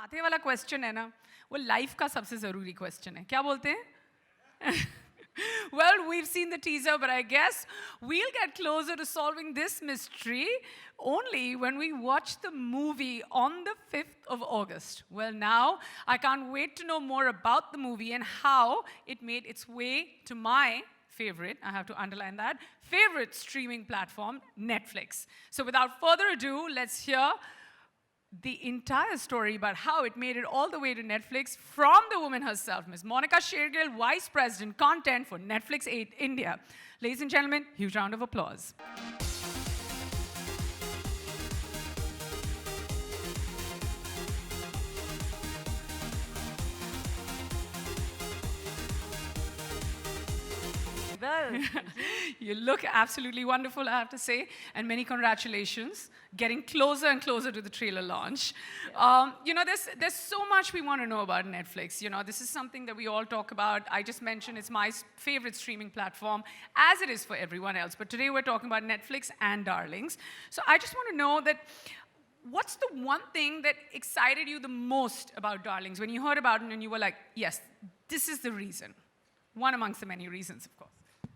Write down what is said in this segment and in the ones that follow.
आते वाला क्वेश्चन है ना वो लाइफ का सबसे ज़रूरी क्वेश्चन है क्या बोलते हैं Well, we've seen the teaser, but I guess we'll get closer to solving this mystery only when we watch the movie on the 5th of August. Well, now I can't wait to know more about the movie and how it made its way to my favorite, I have to underline that, favorite streaming platform, Netflix. So without further ado, let's hear the entire story about how it made it all the way to Netflix from the woman herself, Ms. Monica Shergill, Vice President, Content for Netflix 8 India. Ladies and gentlemen, huge round of applause. Well, you look absolutely wonderful, I have to say, and many congratulations. Getting closer and closer to the trailer launch. There's so much we want to know about Netflix. This is something that we all talk about. I just mentioned it's my favorite streaming platform, as it is for everyone else. But today we're talking about Netflix and Darlings. So I just want to know that what's the one thing that excited you the most about Darlings when you heard about it and you were like, yes, this is the reason. One amongst the many reasons, of course.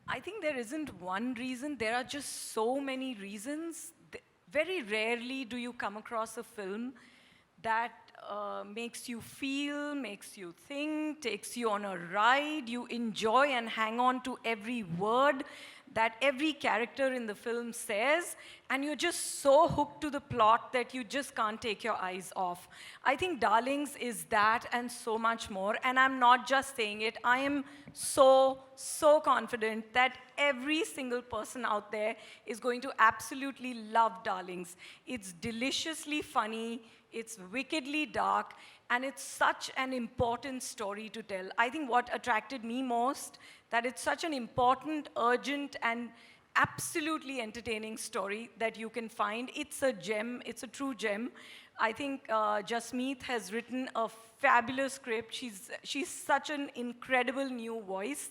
I think there isn't one reason. There are just so many reasons. Very rarely do you come across a film that makes you feel, makes you think, takes you on a ride. You enjoy and hang on to every word that every character in the film says, and you're just so hooked to the plot that you just can't take your eyes off. I think Darlings is that and so much more, and I'm not just saying it. I am so confident that every single person out there is going to absolutely love Darlings. It's deliciously funny, it's wickedly dark, and it's such an important story to tell. I think what attracted me most, that it's such an important, urgent, and absolutely entertaining story that you can find. It's a gem, it's a true gem. I think Jasmeet has written a fabulous script. She's such an incredible new voice.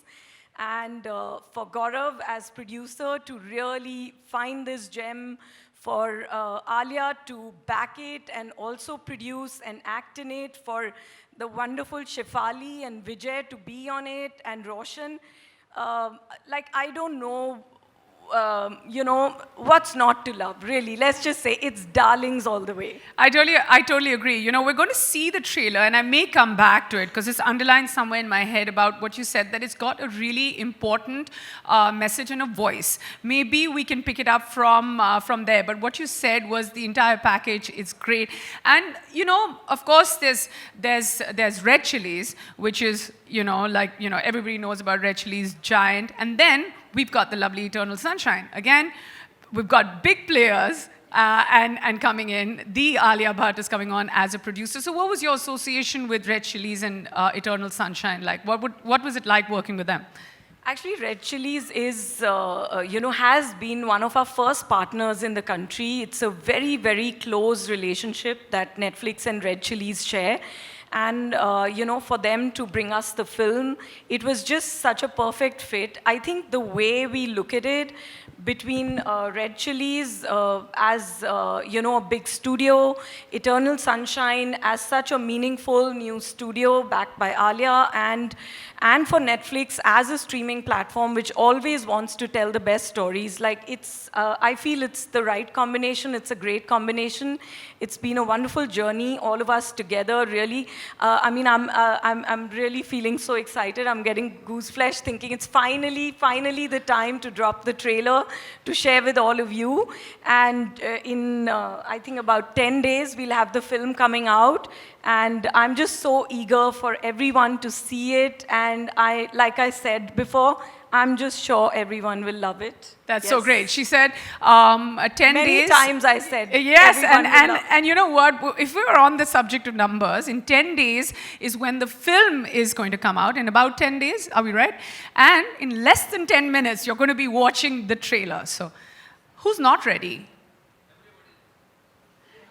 And for Gaurav as producer to really find this gem, for Alia to back it and also produce and act in it, for the wonderful Shefali and Vijay to be on it, and Roshan. I don't know, what's not to love, really. Let's just say it's Darlings all the way. I totally agree. We're going to see the trailer, and I may come back to it because it's underlined somewhere in my head about what you said, that it's got a really important message and a voice. Maybe we can pick it up from there, but what you said was the entire package is great. And, of course, there's Red Chillies, which is, everybody knows about Red Chillies, giant, and then we've got the lovely Eternal Sunshine. Again, we've got big players and coming in. The Alia Bhatt is coming on as a producer. So what was your association with Red Chillies and Eternal Sunshine like? What was it like working with them? Actually, Red Chillies is, has been one of our first partners in the country. It's a very, very close relationship that Netflix and Red Chillies share. And, for them to bring us the film, it was just such a perfect fit. I think the way we look at it, between Red Chillies as, a big studio, Eternal Sunshine as such a meaningful new studio backed by Alia, and for Netflix as a streaming platform which always wants to tell the best stories. I feel it's the right combination. It's a great combination. It's been a wonderful journey, all of us together, really. I'm really feeling so excited. I'm getting gooseflesh thinking it's finally the time to drop the trailer to share with all of you. And in, I think about 10 days, we'll have the film coming out. And I'm just so eager for everyone to see it. And like I said before, I'm just sure everyone will love it. That's so great. She said 10 days. Many times I said. Yes, and you know what? If we were on the subject of numbers, in 10 days is when the film is going to come out. In about 10 days, are we right? And in less than 10 minutes, you're going to be watching the trailer. So who's not ready?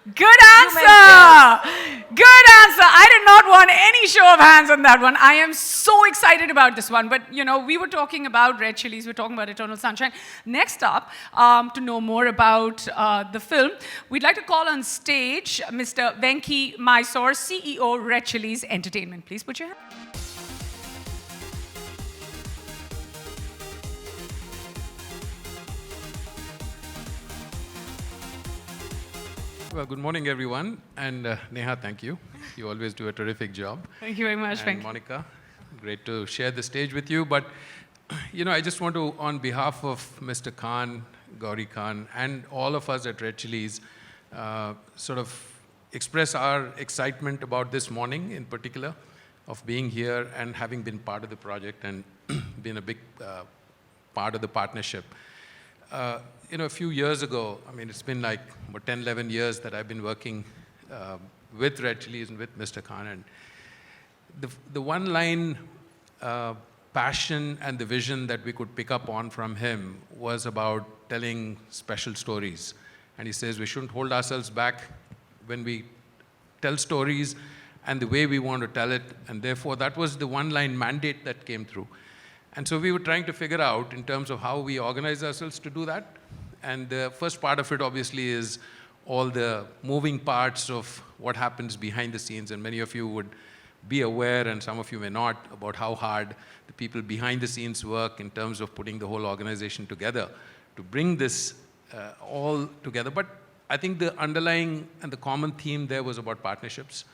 Good You meant answer. Good answer. I did not want any show of hands on that one. I am so excited about this one. But, you know, we were talking about Red Chillies. We're talking about Eternal Sunshine. Next up, to know more about the film, we'd like to call on stage Mr. Venki Mysore, CEO, Red Chillies Entertainment. Please put your hand. Well, good morning, everyone. And Neha, thank you. You always do a terrific job. Thank you very much, And Venki. Monica, great to share the stage with you. But, you know, I just want to, on behalf of Mr. Khan, Gauri Khan, and all of us at Red Chillies, sort of express our excitement about this morning in particular, of being here and having been part of the project and been a big part of the partnership. You know, a few years ago, I mean, it's been like 10, 11 years that I've been working with Red Chillies and with Mr. Khan. And the one line passion and the vision that we could pick up on from him was about telling special stories. And he says we shouldn't hold ourselves back when we tell stories and the way we want to tell it. And therefore, that was the one line mandate that came through. And so we were trying to figure out in terms of how we organize ourselves to do that. And the first part of it, obviously, is all the moving parts of what happens behind the scenes. And many of you would be aware, and some of you may not, about how hard the people behind the scenes work in terms of putting the whole organization together to bring this all together. But I think the underlying and the common theme there was about partnerships.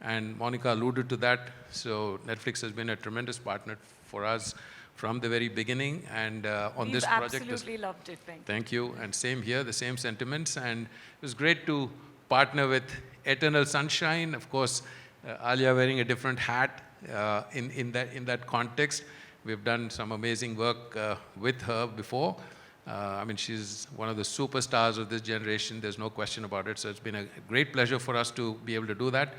And Monica alluded to that. So Netflix has been a tremendous partner for us from the very beginning, and on this project. We've absolutely loved it, Venki. Thank you, and same here, the same sentiments, and it was great to partner with Eternal Sunshine. Of course, Alia wearing a different hat in that context. We've done some amazing work with her before. I mean, she's one of the superstars of this generation. There's no question about it. So it's been a great pleasure for us to be able to do that.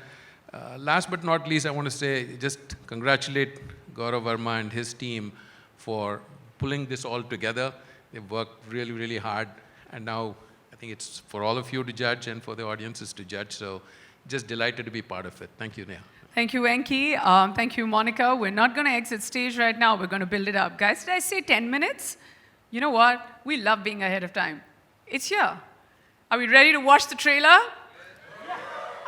Last but not least, I want to say, just congratulate Gaurav Verma and his team for pulling this all together. They've worked really, really hard. And now I think it's for all of you to judge and for the audiences to judge. So just delighted to be part of it. Thank you, Neha. Thank you, Venki. Thank you, Monica. We're not going to exit stage right now. We're going to build it up. Guys, did I say 10 minutes? You know what? We love being ahead of time. It's here. Are we ready to watch the trailer?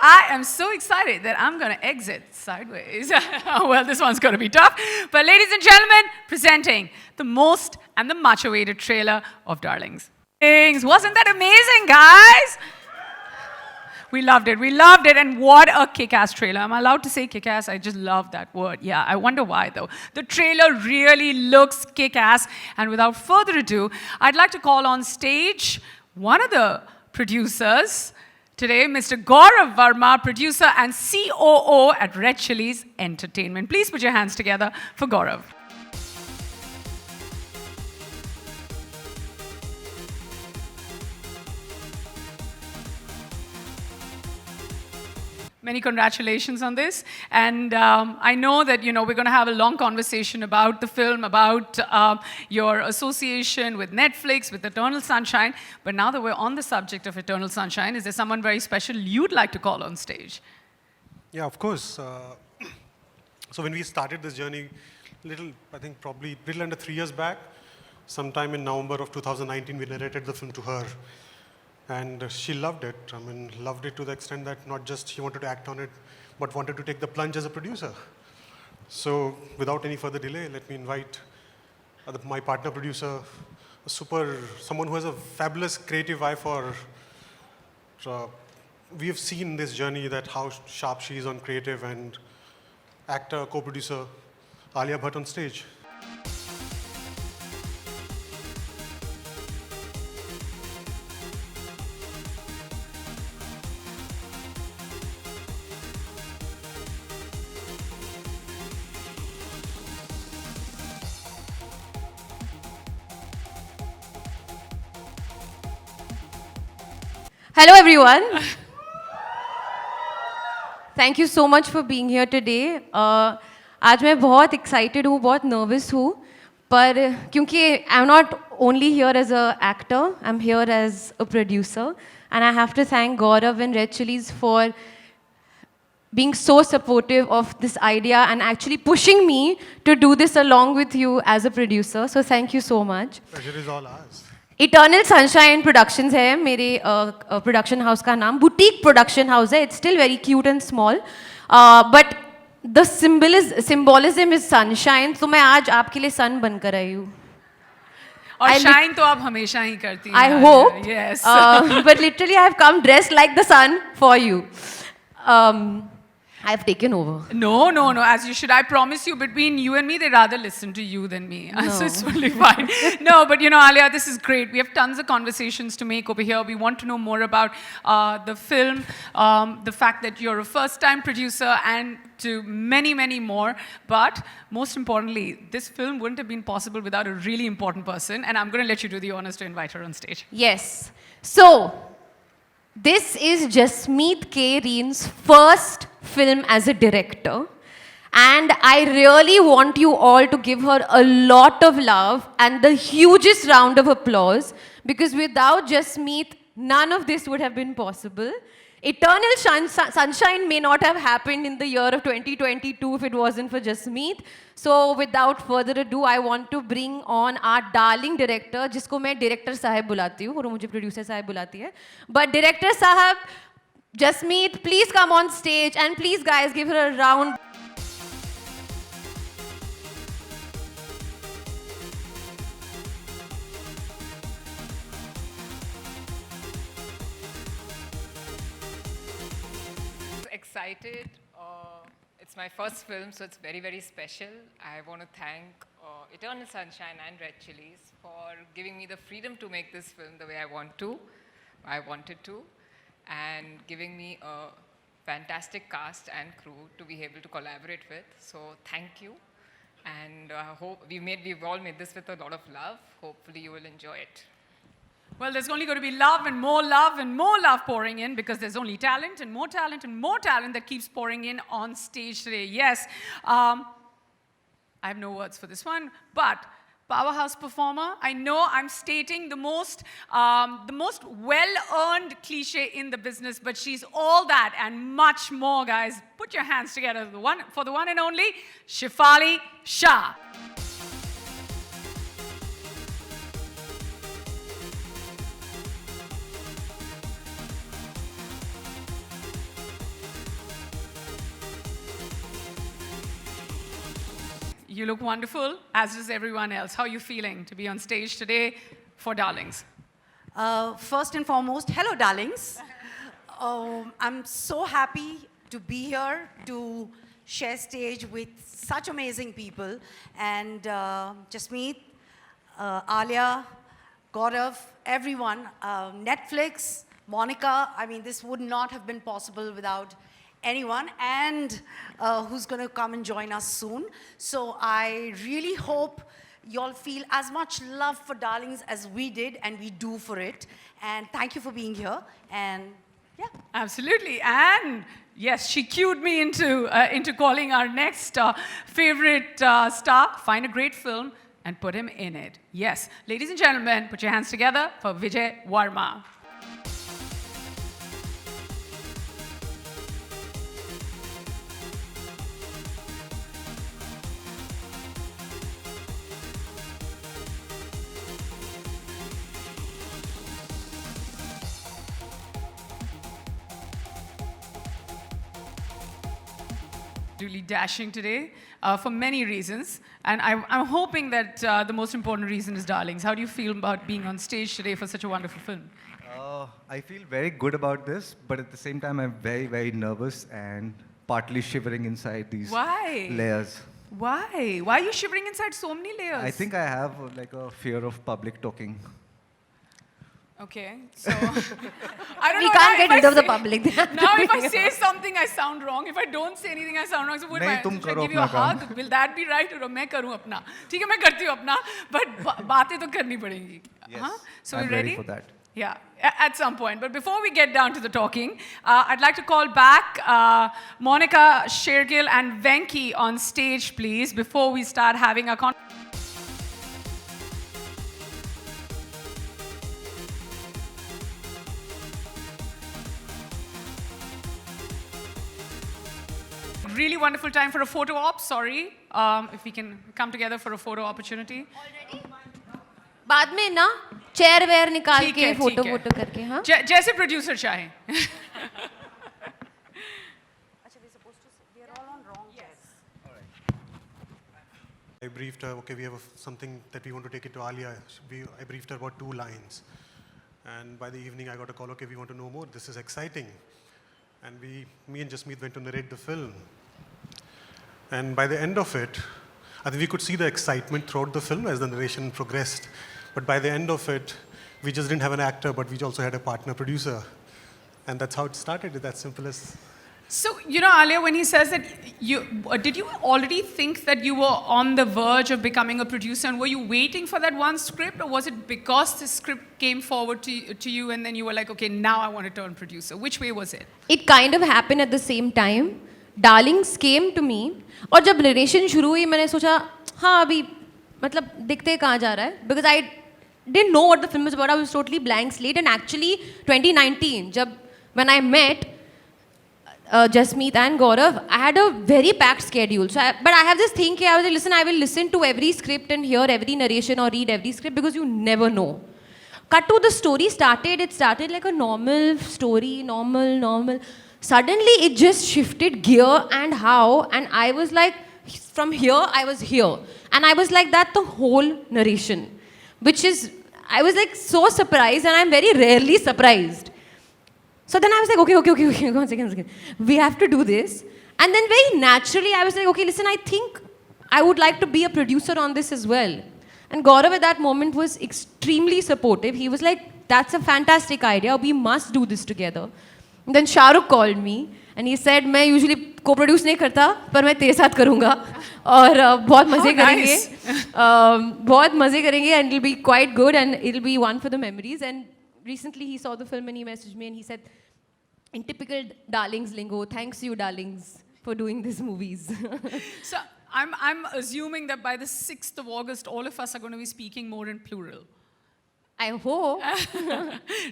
I am so excited that I'm going to exit sideways. Well, this one's going to be tough. But ladies and gentlemen, presenting the most and the much-awaited trailer of Darlings. Wasn't that amazing, guys? We loved it. We loved it. And what a kick-ass trailer. Am I allowed to say kick-ass? I just love that word. Yeah, I wonder why, though. The trailer really looks kick-ass. And without further ado, I'd like to call on stage one of the producers today, Mr. Gaurav Verma, producer and COO at Red Chillies Entertainment. Please put your hands together for Gaurav. Many congratulations on this. And I know that, you know, we're going to have a long conversation about the film, about your association with Netflix, with Eternal Sunshine. But now that we're on the subject of Eternal Sunshine, is there someone very special you'd like to call on stage? Yeah, of course. So when we started this journey, I think probably little under 3 years back, sometime in November of 2019, we narrated the film to her. And she loved it. I mean, loved it to the extent that not just she wanted to act on it, but wanted to take the plunge as a producer. So without any further delay, let me invite my partner producer, someone who has a fabulous creative eye for, we have seen this journey that how sharp she is on creative, and actor, co-producer, Alia Bhatt on stage. Hello everyone. Thank you so much for being here today. आज मैं बहुत excited हूँ, बहुत nervous हूँ, पर क्योंकि I'm not only here as an actor. I'm here as a producer. And I have to thank Gaurav and Red Chillies for being so supportive of this idea and actually pushing me to do this along with you as a producer. So thank you so much. Pleasure is all ours. Eternal Sunshine Productions है मेरे production house का नाम. Boutique production house है. It's still very cute and small. But the symbolism is sunshine. तो मैं आज आपके लिए sun बनकर आई हूँ. और shine तो आप हमेशा ही करती हैं. I hope. Yes. But literally I have come dressed like the sun for you. I've taken over. No, no, no, as you should. I promise you, between you and me, they rather listen to you than me. No. So it's fully fine. No, but you know, Alia, this is great. We have tons of conversations to make over here. We want to know more about the film, the fact that you're a first-time producer, and to many, many more. But most importantly, this film wouldn't have been possible without a really important person. And I'm going to let you do the honors to invite her on stage. Yes. So, this is Jasmeet K. Reen's first film as a director. And I really want you all to give her a lot of love and the hugest round of applause, because without Jasmeet, none of this would have been possible. Eternal Sunshine may not have happened in the year of 2022 if it wasn't for Jasmeet. So without further ado, I want to bring on our darling director, जिसको मैं director साहब बुलाती हूँ और वो मुझे producer साहब बुलाती है. But director साहब, Jasmeet, please come on stage, and please guys give her a round. Excited. It's my first film, so it's very, very special. I want to thank Eternal Sunshine and Red Chillies for giving me the freedom to make this film the way I wanted to, and giving me a fantastic cast and crew to be able to collaborate with. So thank you, and hope we've all made this with a lot of love. Hopefully you will enjoy it. Well, there's only going to be love and more love and more love pouring in, because there's only talent and more talent and more talent that keeps pouring in on stage today. Yes, I have no words for this one, but powerhouse performer. I know I'm stating the most well-earned cliche in the business, but she's all that and much more, guys. Put your hands together for the one and only Shefali Shah. You look wonderful, as does everyone else. How are you feeling to be on stage today for Darlings? First and foremost, hello, darlings. I'm so happy to be here to share stage with such amazing people. And Jasmeet, Alia, Gaurav, everyone, Netflix, Monica. I mean, this would not have been possible without anyone, and who's going to come and join us soon. So I really hope you all feel as much love for Darlings as we did and we do for it. And thank you for being here. And yeah. Absolutely. And yes, she cued me into calling our next favorite star. Find a great film and put him in it. Yes. Ladies and gentlemen, put your hands together for Vijay Verma. Really dashing today for many reasons, and I'm hoping that the most important reason is Darlings. How do you feel about being on stage today for such a wonderful film? I feel very good about this, but at the same time I'm very, very nervous and partly shivering inside these layers. Why? Why are you shivering inside so many layers? I think I have like a fear of public talking. Okay, so I don't We know. can't get rid of the public. Now, if I say something, I sound wrong. If I don't say anything, I sound wrong. So would I give you a hug? Will that be right? Or मैं करूँ अपना? ठीक है, मैं करती हूँ अपना. But बातें तो करनी पड़ेंगी. Yes, So I'm you ready? ready for that. Yeah, at some point. But before we get down to the talking, I'd like to call back Monica, Shergill, and Venki on stage, please, before we start having our conversation. really wonderful time for a photo op. Sorry, if we can come together for a photo opportunity. बाद में ना chair where निकाल ठीक के है, photo ठीक है। Photo करके हाँ जैसे प्रोड्यूसर चाहे. I briefed her, okay, we have something that we want to take it to Alia. I briefed her about 2 lines. And by the evening, I got a call, okay, we want to know more. This is exciting. And me and Jasmeet went to narrate the film. And by the end of it, I think we could see the excitement throughout the film as the narration progressed. But by the end of it, we just didn't have an actor, but we also had a partner producer. And that's how it started, it's that simple as... So, you know, Alia, when he says that, did you already think that you were on the verge of becoming a producer, and were you waiting for that one script, or was it because the script came forward to you and then you were like, okay, now I want to turn producer? Which way was it? It kind of happened at the same time. Darlings came to me, और जब narration शुरू हुई मैंने सोचा हाँ अभी मतलब दिखते कहाँ जा रहा है, because I didn't know what the film was about. I was totally blank slate, and actually 2019 when I met Jasmeet and Gaurav, I had a very packed schedule. But I have this thing I was like, listen, I will listen to every script and hear every narration or read every script because you never know. Cut to the story it started like a normal story, normal. Suddenly it just shifted gear and I was like, from here, I was here. And I was like that the whole narration, I was like so surprised, and I'm very rarely surprised. So then I was like, okay, one second. We have to do this. And then very naturally, I was like, okay, listen, I think I would like to be a producer on this as well. And Gaurav at that moment was extremely supportive. He was like, that's a fantastic idea. We must do this together. And then Shah Rukh called me and he said, मैं usually co-produce नहीं करता, पर मैं तेरे साथ करूँगा और बहुत मज़े करेंगे, बहुत मज़े करेंगे, and it'll be quite good and it'll be one for the memories. And recently he saw the film and he messaged me and he said, in typical Darlings lingo, thanks you Darlings for doing these movies. So I'm assuming that by the 6th of August, all of us are going to be speaking more in plural. I hope.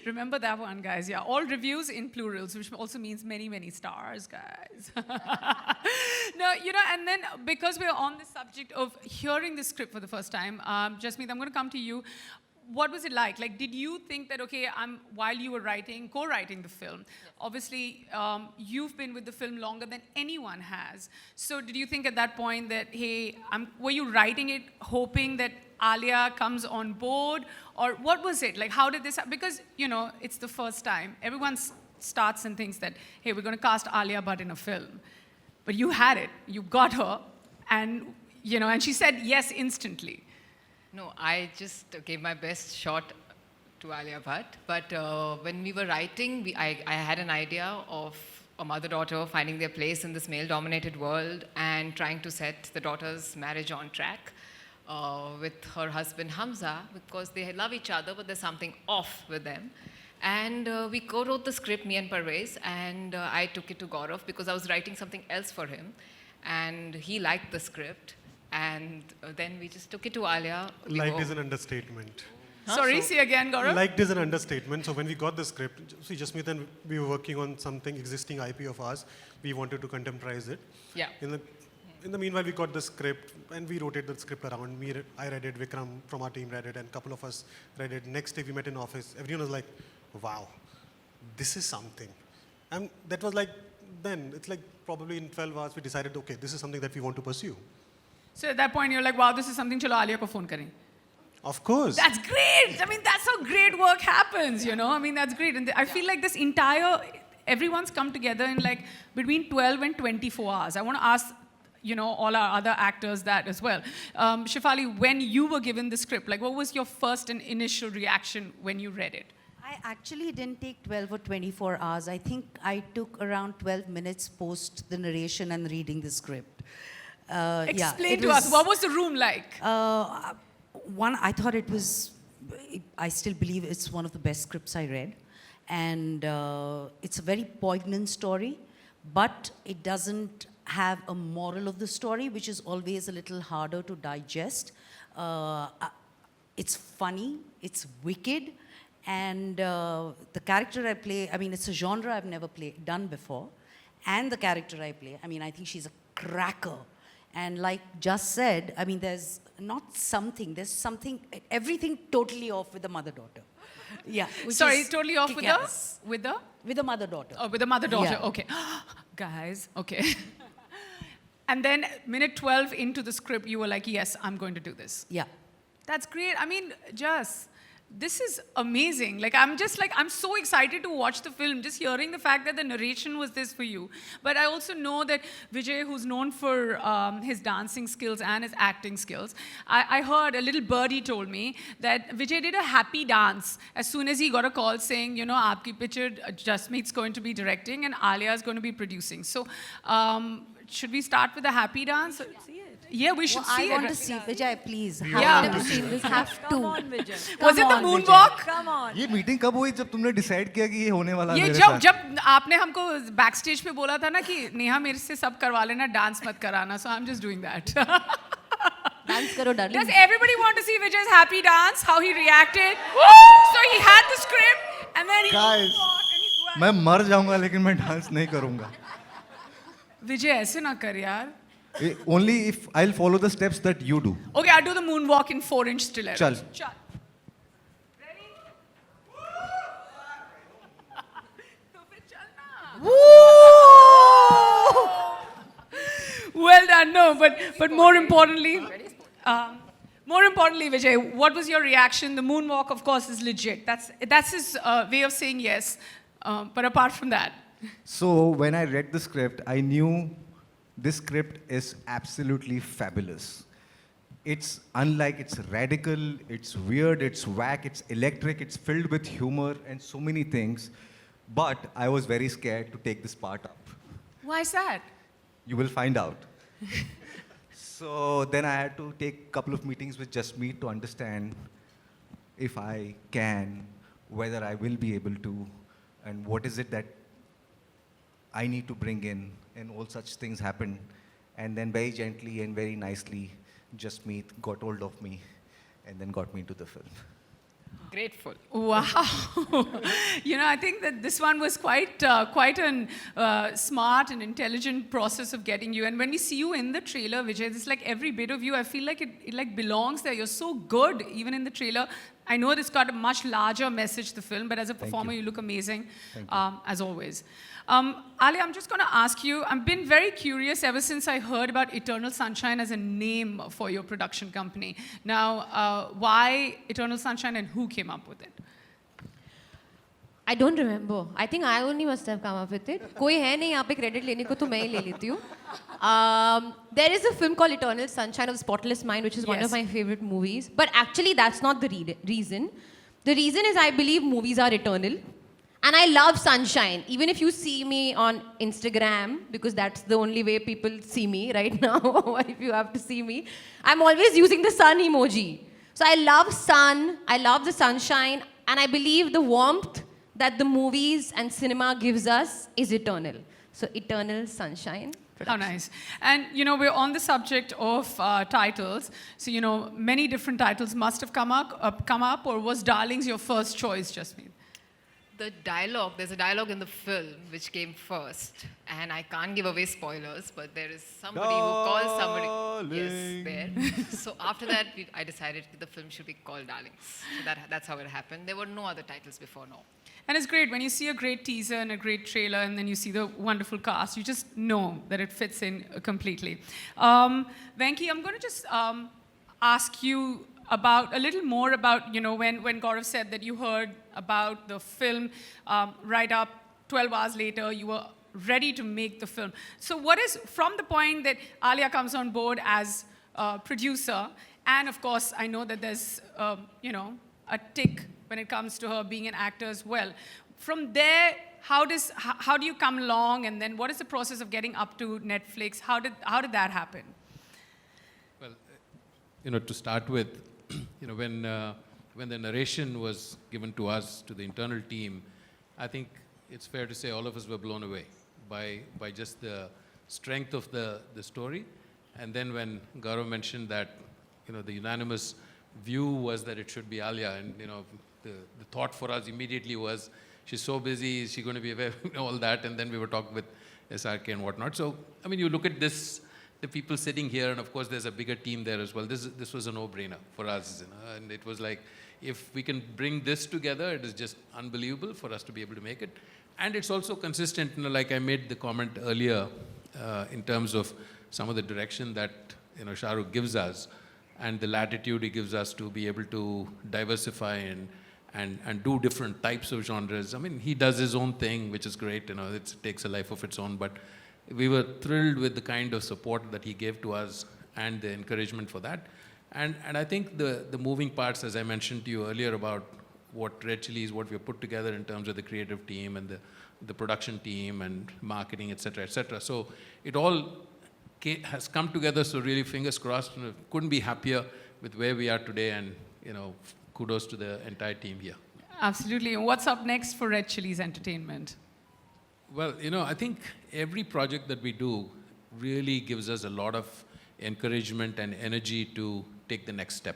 Remember that one, guys. Yeah, all reviews in plurals, which also means many, many stars, guys. No, you know, and then because we're on the subject of hearing the script for the first time, Jasmeet, I'm going to come to you. What was it like? Like, did you think that, okay, while you were co-writing the film, obviously you've been with the film longer than anyone has. So did you think at that point that, hey, were you writing it hoping that Alia comes on board? Or what was it? Like, how did this happen? Because, you know, it's the first time. Everyone starts and thinks that, hey, we're going to cast Alia Bhatt in a film. But you had it. You got her. And, you know, and she said yes instantly. No, I just gave my best shot to Alia Bhatt. But when we were writing, I had an idea of a mother-daughter finding their place in this male-dominated world and trying to set the daughter's marriage on track with her husband Hamza, because they love each other, but there's something off with them. And we co-wrote the script, me and Parvez, and I took it to Gaurav because I was writing something else for him. And he liked the script. And then we just took it to Alia. Liked is an understatement. Sorry, say again, Gaurav. Liked is an understatement. So when we got the script, see, Jasmeet and we were working on something existing IP of ours. We wanted to contemporize it. Yeah. In the meanwhile, we got the script and we rotated the script around. I read it, Vikram from our team read it, and a couple of us read it. Next day we met in office. Everyone was like, wow, this is something. And that was like, then, it's like probably in 12 hours we decided, okay, this is something that we want to pursue. So at that point, you're like, wow, this is something, chalo Alia ko phone kare. Of course. That's great. I mean, that's how great work happens, you know. I mean, that's great. And I feel like this everyone's come together in like between 12 and 24 hours. I want to ask, you know, all our other actors that as well. Shefali, when you were given the script, like what was your first and initial reaction when you read it? I actually didn't take 12 or 24 hours. I think I took around 12 minutes post the narration and reading the script. Explain to us, what was the room like? One, I thought it was, I still believe it's one of the best scripts I read. And it's a very poignant story, but it doesn't have a moral of the story, which is always a little harder to digest. It's funny, it's wicked, and the character I play, I mean, it's a genre I've never done before. and the character I play. I mean, I think she's a cracker. And like just said, I mean, there's something, everything totally off with the mother-daughter. Yeah. Sorry, totally off with the? With the mother-daughter. Oh, with the mother-daughter, Yeah. okay. Guys, okay. And then minute 12 into the script, you were like, yes, I'm going to do this. Yeah. That's great. I mean, Jas, this is amazing. Like, I'm so excited to watch the film, just hearing the fact that the narration was this for you. But I also know that Vijay, who's known for his dancing skills and his acting skills, I heard a little birdie told me that Vijay did a happy dance as soon as he got a call saying, you know, aapki picture, Jasmeet's going to be directing and Alia is going to be producing. So, should we start with a happy dance? Yeah, we should see I it. want to see Vijay, please. Yeah. Never seen this. Have Come to. on, Vijay. Was it Come the on, moonwalk? Come on. ये meeting कब हुई जब तुमने decide किया कि ये होने वाला है ये मेरे जब साथ? जब आपने हमको बैक स्टेज पे बोला था ना कि नेहा मेरे से सब करवा लेना डांस मत कराना so I'm just doing that. Dance karo, darling. Does everybody want to see Vijay's happy dance? How he reacted? So he had the script and then he Guys, मैं मर जाऊंगा लेकिन मैं डांस नहीं करूंगा. Vijay ऐसे ना कर यार. Only if I'll follow the steps that you do. Okay, I'll do the moonwalk in 4-inch stiletto. चल. Chal. Ready? तो फिर चलना. Well done. No, but more importantly, Vijay, what was your reaction? The moonwalk, of course, is legit. That's his way of saying yes. But apart from that, So when I read the script, I knew this script is absolutely fabulous. It's unlike, it's radical, it's weird, it's whack, it's electric, it's filled with humor and so many things. But I was very scared to take this part up. why is that? You will find out. So then I had to take a couple of meetings with Just Meet to understand if I can, whether I will be able to, and what is it that I need to bring in, and all such things happened. And then very gently and very nicely, Just Meet got hold of me and then got me into the film. Grateful. Wow. You know, I think that this one was quite an smart and intelligent process of getting you. And when we see you in the trailer, Vijay, it's like every bit of you, I feel like it like belongs there. You're so good, even in the trailer. I know it's got a much larger message, the film, but as a performer, you look amazing, as always. Ali, I'm just going to ask you, I've been very curious ever since I heard about Eternal Sunshine as a name for your production company. Now, why Eternal Sunshine and who came up with it? I don't remember. I think I only must have come up with it. कोई है नहीं यहाँ पे credit लेने को तो मैं ही ले लेती हूँ. There is a film called Eternal Sunshine of the Spotless Mind, which is one of my favorite movies. But actually, that's not the reason. The reason is I believe movies are eternal. And I love sunshine. Even if you see me on Instagram, because that's the only way people see me right now, if you have to see me, I'm always using the sun emoji. So I love sun, I love the sunshine, and I believe the warmth that the movies and cinema gives us is eternal. So Eternal Sunshine. How nice. And, you know, we're on the subject of titles. So, you know, many different titles must have come up, or was Darlings your first choice, Jasmeet? The dialogue, there's a dialogue in the film which came first, and I can't give away spoilers, but there is somebody who calls somebody. Yes, there. So after that, I decided the film should be called Darlings. So that's how it happened. There were no other titles before, no. And it's great when you see a great teaser and a great trailer, and then you see the wonderful cast, you just know that it fits in completely. Venki, I'm going to just ask you about a little more about, you know, when Gaurav said that you heard about the film right up 12 hours later, you were ready to make the film. So what is, from the point that Alia comes on board as a producer, and of course, I know that there's, you know, a tick when it comes to her being an actor as well. From there, how do you come along, and then what is the process of getting up to Netflix? How did that happen? Well, you know, to start with, you know, when the narration was given to us, to the internal team, I think it's fair to say all of us were blown away by just the strength of the story. And then when Gaurav mentioned that, you know, the unanimous view was that it should be Alia, and, you know, the thought for us immediately was, she's so busy, is she going to be aware, all that? And then we were talking with SRK and whatnot. So, I mean, you look at this, the people sitting here, and of course there's a bigger team there as well. This was a no-brainer for us, you know, and it was like, if we can bring this together, it is just unbelievable for us to be able to make it. And it's also consistent, you know, like I made the comment earlier, in terms of some of the direction that, you know, Shah Rukh gives us, and the latitude he gives us to be able to diversify and do different types of genres. I mean, he does his own thing, which is great, you know, it takes a life of its own, but we were thrilled with the kind of support that he gave to us and the encouragement for that. And I think the moving parts, as I mentioned to you earlier about what Red Chillies, what we have put together in terms of the creative team and the production team and marketing, et cetera, et cetera. So it all has come together, so really fingers crossed. You know, couldn't be happier with where we are today, and, you know, kudos to the entire team here. Absolutely. And what's up next for Red Chillies Entertainment? Well, you know, I think every project that we do really gives us a lot of encouragement and energy to take the next step.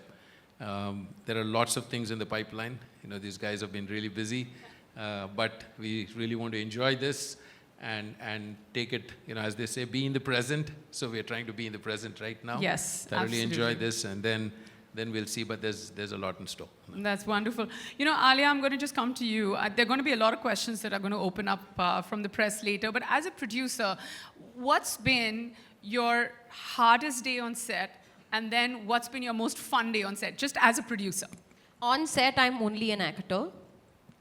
There are lots of things in the pipeline. You know, these guys have been really busy, but we really want to enjoy this and take it, you know, as they say, be in the present. So we're trying to be in the present right now. Yes, thoroughly absolutely. enjoy this, and then we'll see, but there's a lot in store. That's wonderful. You know, Alia, I'm going to just come to you. There are going to be a lot of questions that are going to open up from the press later, but as a producer, what's been your hardest day on set, and then what's been your most fun day on set, just as a producer? On set, I'm only an actor.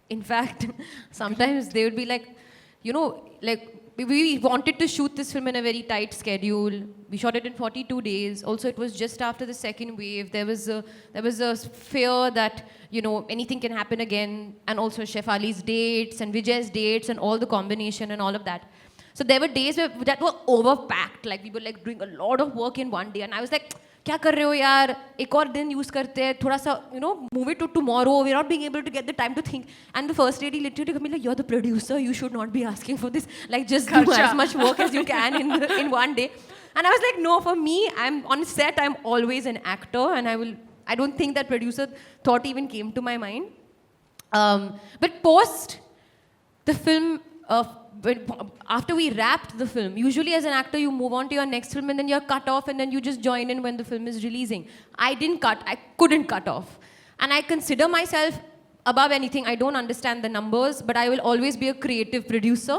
In fact, sometimes they would be like, you know, like, we wanted to shoot this film in a very tight schedule. We shot it in 42 days. Also, it was just after the second wave. There was a fear that, you know, anything can happen again. And also Shefali's dates and Vijay's dates and all the combination and all of that. So there were days that were overpacked. Like, we were like doing a lot of work in one day. And I was like, क्या कर रहे हो यार, एक और दिन use करते हैं, थोड़ा सा, you know, move it to tomorrow. We're not being able to get the time to think. And the first lady literally told me like, you're the producer, you should not be asking for this. Like, just do as much work as you can in one day. And I was like, no, for me, I'm on set, I'm always an actor, and I don't think that producer thought even came to my mind. But post the film, after we wrapped the film, usually as an actor, you move on to your next film and then you're cut off and then you just join in when the film is releasing. I couldn't cut off. And I consider myself above anything. I don't understand the numbers, but I will always be a creative producer.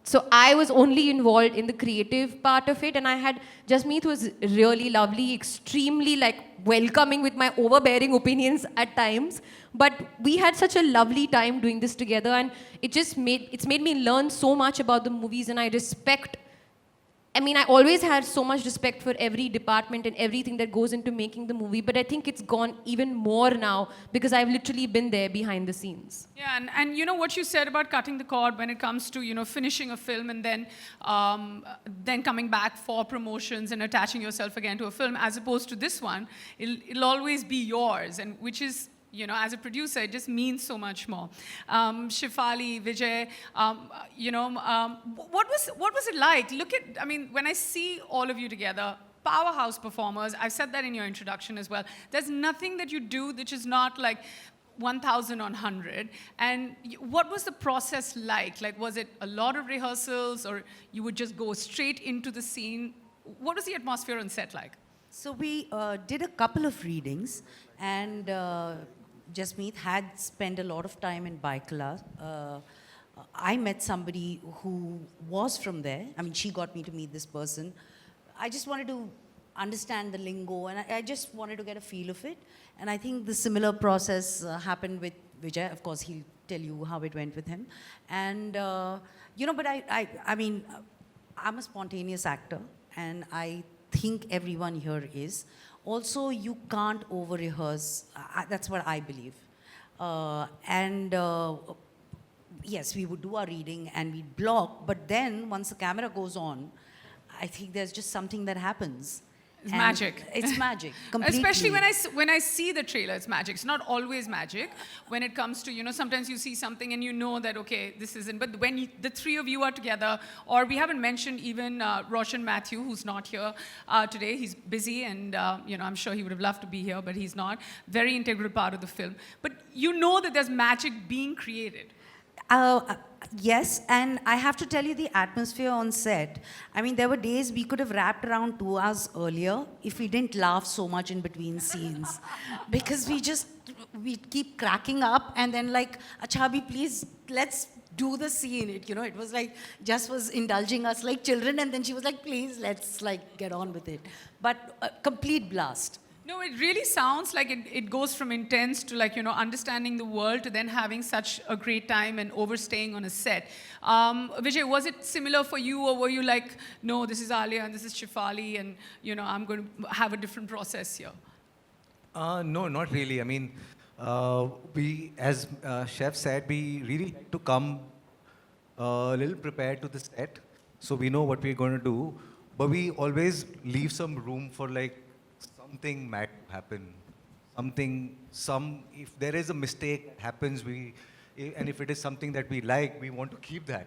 So I was only involved in the creative part of it, and I had Jasmeet, who was really lovely, extremely like welcoming with my overbearing opinions at times. But we had such a lovely time doing this together, and it's made me learn so much about the movies, and I mean, I always had so much respect for every department and everything that goes into making the movie, but I think it's gone even more now because I've literally been there behind the scenes. Yeah, and you know what you said about cutting the cord when it comes to, you know, finishing a film and then coming back for promotions and attaching yourself again to a film, as opposed to this one, it'll always be yours, and which is, you know, as a producer, it just means so much more. Shefali, Vijay, you know, what was it like? I mean, when I see all of you together, powerhouse performers, I've said that in your introduction as well. There's nothing that you do which is not like 1,000 on 100. And what was the process like? Like, was it a lot of rehearsals, or you would just go straight into the scene? What was the atmosphere on set like? So we did a couple of readings, and Jasmeet had spent a lot of time in Baikala. I met somebody who was from there. I mean, she got me to meet this person. I just wanted to understand the lingo, and I just wanted to get a feel of it. And I think the similar process happened with Vijay. Of course, he'll tell you how it went with him. And, you know, but I mean, I'm a spontaneous actor, and I think everyone here is. Also, you can't over-rehearse. That's what I believe. Yes, we would do our reading and we'd block, but then once the camera goes on, I think there's just something that happens. It's magic. It's magic, completely. Especially when I see the trailer, it's magic. It's not always magic. When it comes to, you know, sometimes you see something and you know that, okay, this isn't. But when the three of you are together, or we haven't mentioned even Roshan Matthew, who's not here today. He's busy, and you know, I'm sure he would have loved to be here, but he's not. Very integral part of the film. But you know that there's magic being created. Yes, and I have to tell you the atmosphere on set. I mean, there were days we could have wrapped around 2 hours earlier if we didn't laugh so much in between scenes. Because we keep cracking up and then like, Achabhi, please, let's do the scene. It was like, just was indulging us like children, and then she was like, please, let's like get on with it. But a complete blast. No, it really sounds like it goes from intense to like, understanding the world to then having such a great time and overstaying on a set. Vijay, was it similar for you, or were you like, no, this is Alia and this is Shefali and, I'm going to have a different process here? No, not really. I mean, we, as Chef said, we really like to come a little prepared to the set, so we know what we're going to do. But we always leave some room for like something might happen. If there is a mistake that happens, and if it is something that we like, we want to keep that.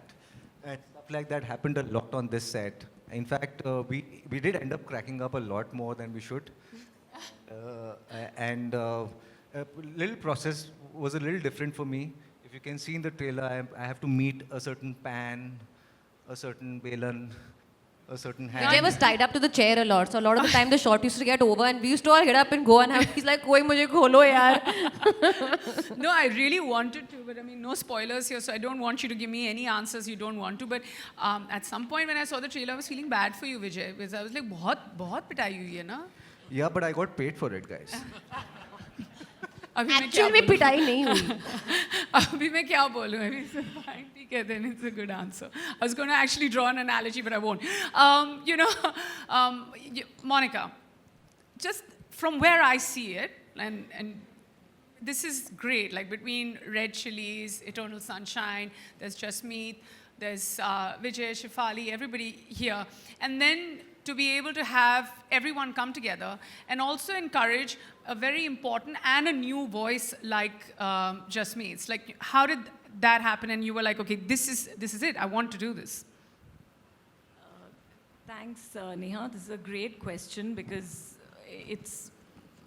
And stuff like that happened a lot on this set. In fact, we did end up cracking up a lot more than we should. Little process was a little different for me. If you can see in the trailer, I have to meet a certain pan, a certain balan, a certain hand. Vijay was tied up to the chair a lot, so a lot of the time the shot used to get over and we used to all get up and go, and he's like, koi mujhe kholo yaar. No, I really wanted to, but I mean, no spoilers here, so I don't want you to give me any answers you don't want to. But at some point when I saw the trailer, I was feeling bad for you, Vijay, because I was like, बहुत पिटाई हुई है ना? Yeah, but I got paid for it, guys. Actually में पिटाई नहीं हुई. अभी मैं क्या बोलूँ? I mean, fine, ठीक है, then it's a good answer. I was going to actually draw an analogy, but I won't. Monica, just from where I see it, and this is great, like between Red Chillies, Eternal Sunshine, there's Jasmeet, there's Vijay, Shefali, everybody here. And then to be able to have everyone come together and also encourage a very important and a new voice like Jasmeet. It's like, how did that happen? And you were like, okay, this is it. I want to do this. Thanks, Neha. This is a great question because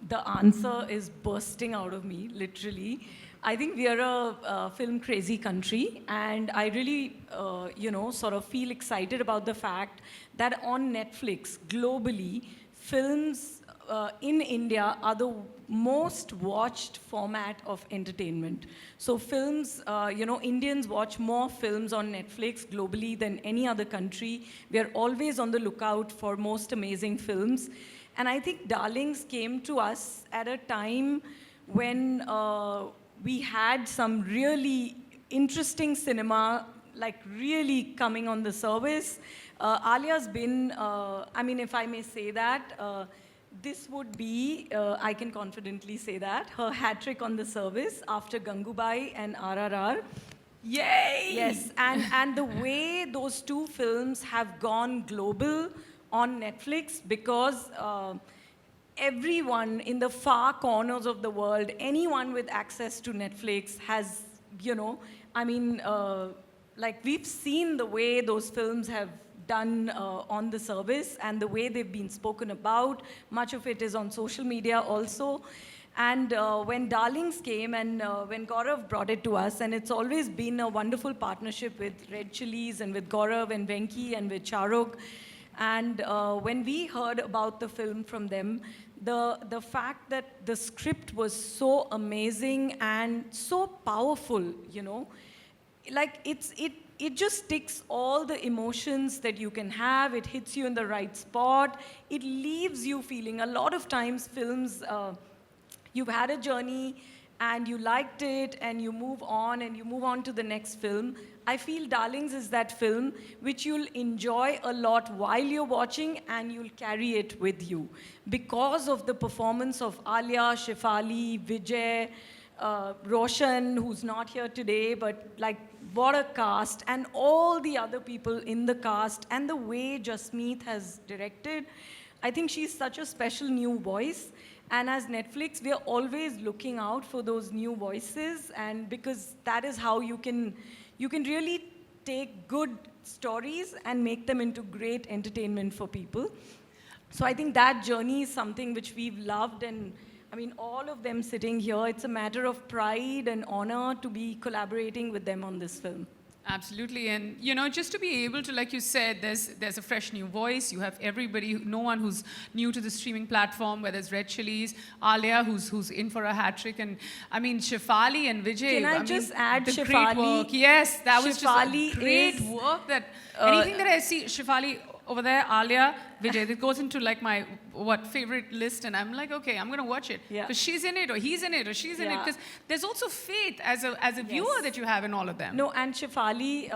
the answer is bursting out of me, literally. I think we are a film crazy country, and I really, sort of feel excited about the fact that on Netflix, globally, films in India are the most watched format of entertainment. So films, Indians watch more films on Netflix globally than any other country. We are always on the lookout for most amazing films. And I think Darlings came to us at a time when we had some really interesting cinema, like really coming on the service. Alia's been, if I may say that, this would be, I can confidently say that, her hat trick on the service after Gangubai and RRR. Yay! Yes, and the way those two films have gone global on Netflix, because everyone in the far corners of the world, anyone with access to Netflix has, we've seen the way those films have done on the service and the way they've been spoken about. Much of it is on social media also. And when Darlings came and when Gaurav brought it to us, and it's always been a wonderful partnership with Red Chillies and with Gaurav and Venki and with Charuk. And when we heard about the film from them, the fact that the script was so amazing and so powerful, like it just ticks all the emotions that you can have. It hits you in the right spot. It leaves you feeling. A lot of times films, you've had a journey and you liked it and you move on to the next film. I feel Darlings is that film which you'll enjoy a lot while you're watching, and you'll carry it with you because of the performance of Alia, Shefali, Vijay, Roshan, who's not here today, but like what a cast, and all the other people in the cast, and the way Jasmeet has directed. I think she's such a special new voice. And as Netflix, we are always looking out for those new voices, and because that is how you can really take good stories and make them into great entertainment for people. So I think that journey is something which we've loved, and I mean, all of them sitting here, it's a matter of pride and honor to be collaborating with them on this film. Absolutely, and you know, just to be able to, like you said, there's a fresh new voice. You have everybody, no one who's new to the streaming platform. Whether it's Red Chillies, Alia, who's in for a hat trick, and I mean Shefali and Vijay. Can I just add the Shefali? great work. Yes, that was Shefali just a great is, work. That anything that I see, Shefali over there, Alia, Vijay, it goes into like my favorite list, and I'm like, okay, I'm gonna watch it Yeah. because she's in it, or he's in it, or she's in it. Yeah. Because there's also faith as a viewer that you have in all of them. No, and Shefali,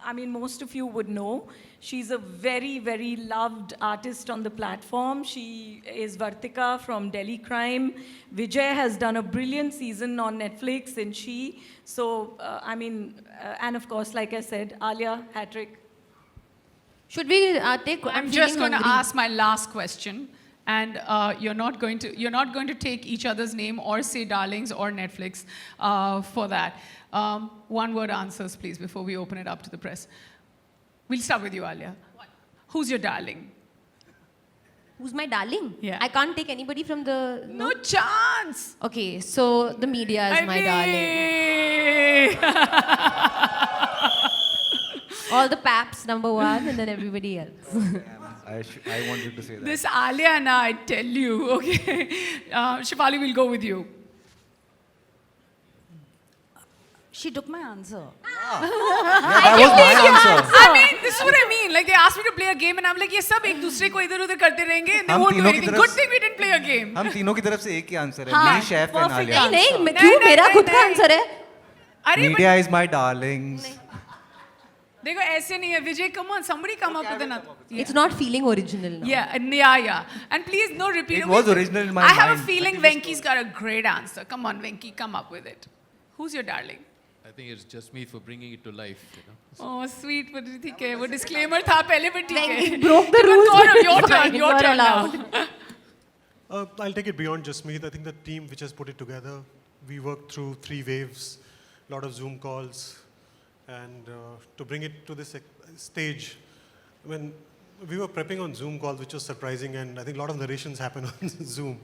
I mean, most of you would know, she's a very, very loved artist on the platform. She is Vartika from Delhi Crime. Vijay has done a brilliant season on Netflix, and she. So, I mean, and of course, like I said, Alia, hat-trick. Should we take? I'm just going to hungry. ask my last question, and you're not going to take each other's name or say darlings or Netflix for that. One-word answers, please, before we open it up to the press. We'll start with you, Alia. What? Who's your darling? Who's my darling? Yeah. I can't take anybody from the. No chance. Okay, so the media is my darling. All the paps, number one, and then everybody else. I wanted to say that. This Alia and I tell you, okay. Shefali, will go with you. She took my answer. That was my answer. I mean, this is what I mean. Like, they asked me to play a game, and I'm like, ये सब एक दूसरे को इधर-उधर करते रहेंगे. They हम won't do तीनों की anything. तरफ Good thing we didn't play a game. हम तीनों की तरफ से एक ही आंसर है. हाँ, Me, Chef and perfect Alia. नहीं, answer. क्यों नहीं, मेरा नहीं, खुद का नहीं। आंसर है? अरे, Media is my darlings. देखो ऐसे नहीं है. Vijay, come on, somebody come up with another. It's not feeling original now. Yeah. And please, no repeat. It was original in my I have a mind. feeling Venki's got a great answer. Come on, Venki, come up with it. Who's your darling? I think it's just me for bringing it to life, you know. Oh, sweet, but ठीक है. वो disclaimer था पहले भी ठीक है. Venki broke the Come on, rules, Gaurav, but your it's turn. fine, Your you're turn now. allowed. I'll take it beyond just me. I think the team which has put it together, we worked through 3 waves, a lot of Zoom calls, and to bring it to this stage, when we were prepping on Zoom calls, which was surprising, and I think a lot of narrations happen on Zoom.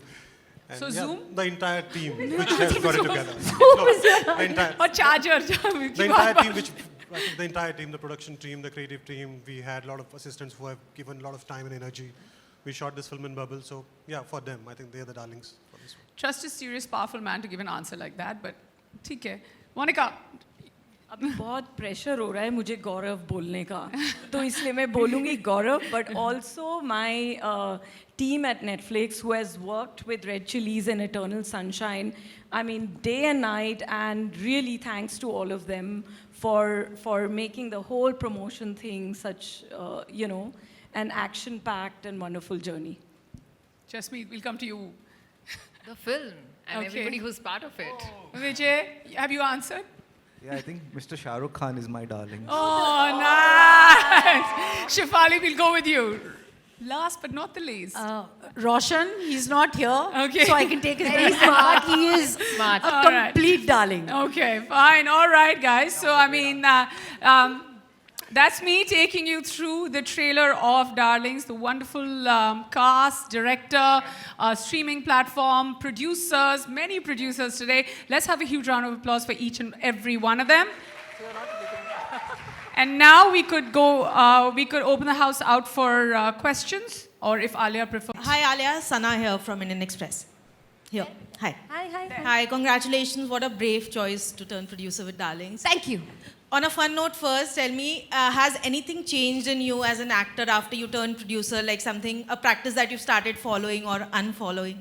And So Zoom? The entire team which has got it together. The entire, और charger. the entire team, I think the entire team, the production team, the creative team, we had a lot of assistants who have given a lot of time and energy. We shot this film in bubble, so yeah, for them, I think they are the darlings for this one. Trust a serious, powerful man to give an answer like that, but ठीक है. Monica, अभी बहुत pressure हो रहा है मुझे गौरव बोलने का तो इसलिए मैं बोलूँगी गौरव but also my team at Netflix who has worked with Red Chillies and Eternal Sunshine, I mean day and night, and really thanks to all of them for making the whole promotion thing such you know, an action-packed and wonderful journey. Jasmeet, we'll come to you. The film and Okay. everybody who's part of it. Vijay, have you answered? Yeah, I think Mr. Shah Rukh Khan is my darling. Oh, nice. Shefali, we'll go with you. Last but not the least. Roshan, he's not here, Okay. so I can take his very smart. He is Smart. a All right. complete darling. Okay, fine. All right, guys. So, I mean, that's me taking you through the trailer of Darlings, the wonderful cast, director, streaming platform, producers, many producers today. Let's have a huge round of applause for each and every one of them. And now we could go, we could open the house out for questions, or if Alia prefers. Hi, Alia. Sana here from Indian Express. Here. Hi. Hi. Hi, congratulations. What a brave choice to turn producer with Darlings. Thank you. On a fun note first, tell me, has anything changed in you as an actor after you turned producer, like something, a practice that you've started following or unfollowing?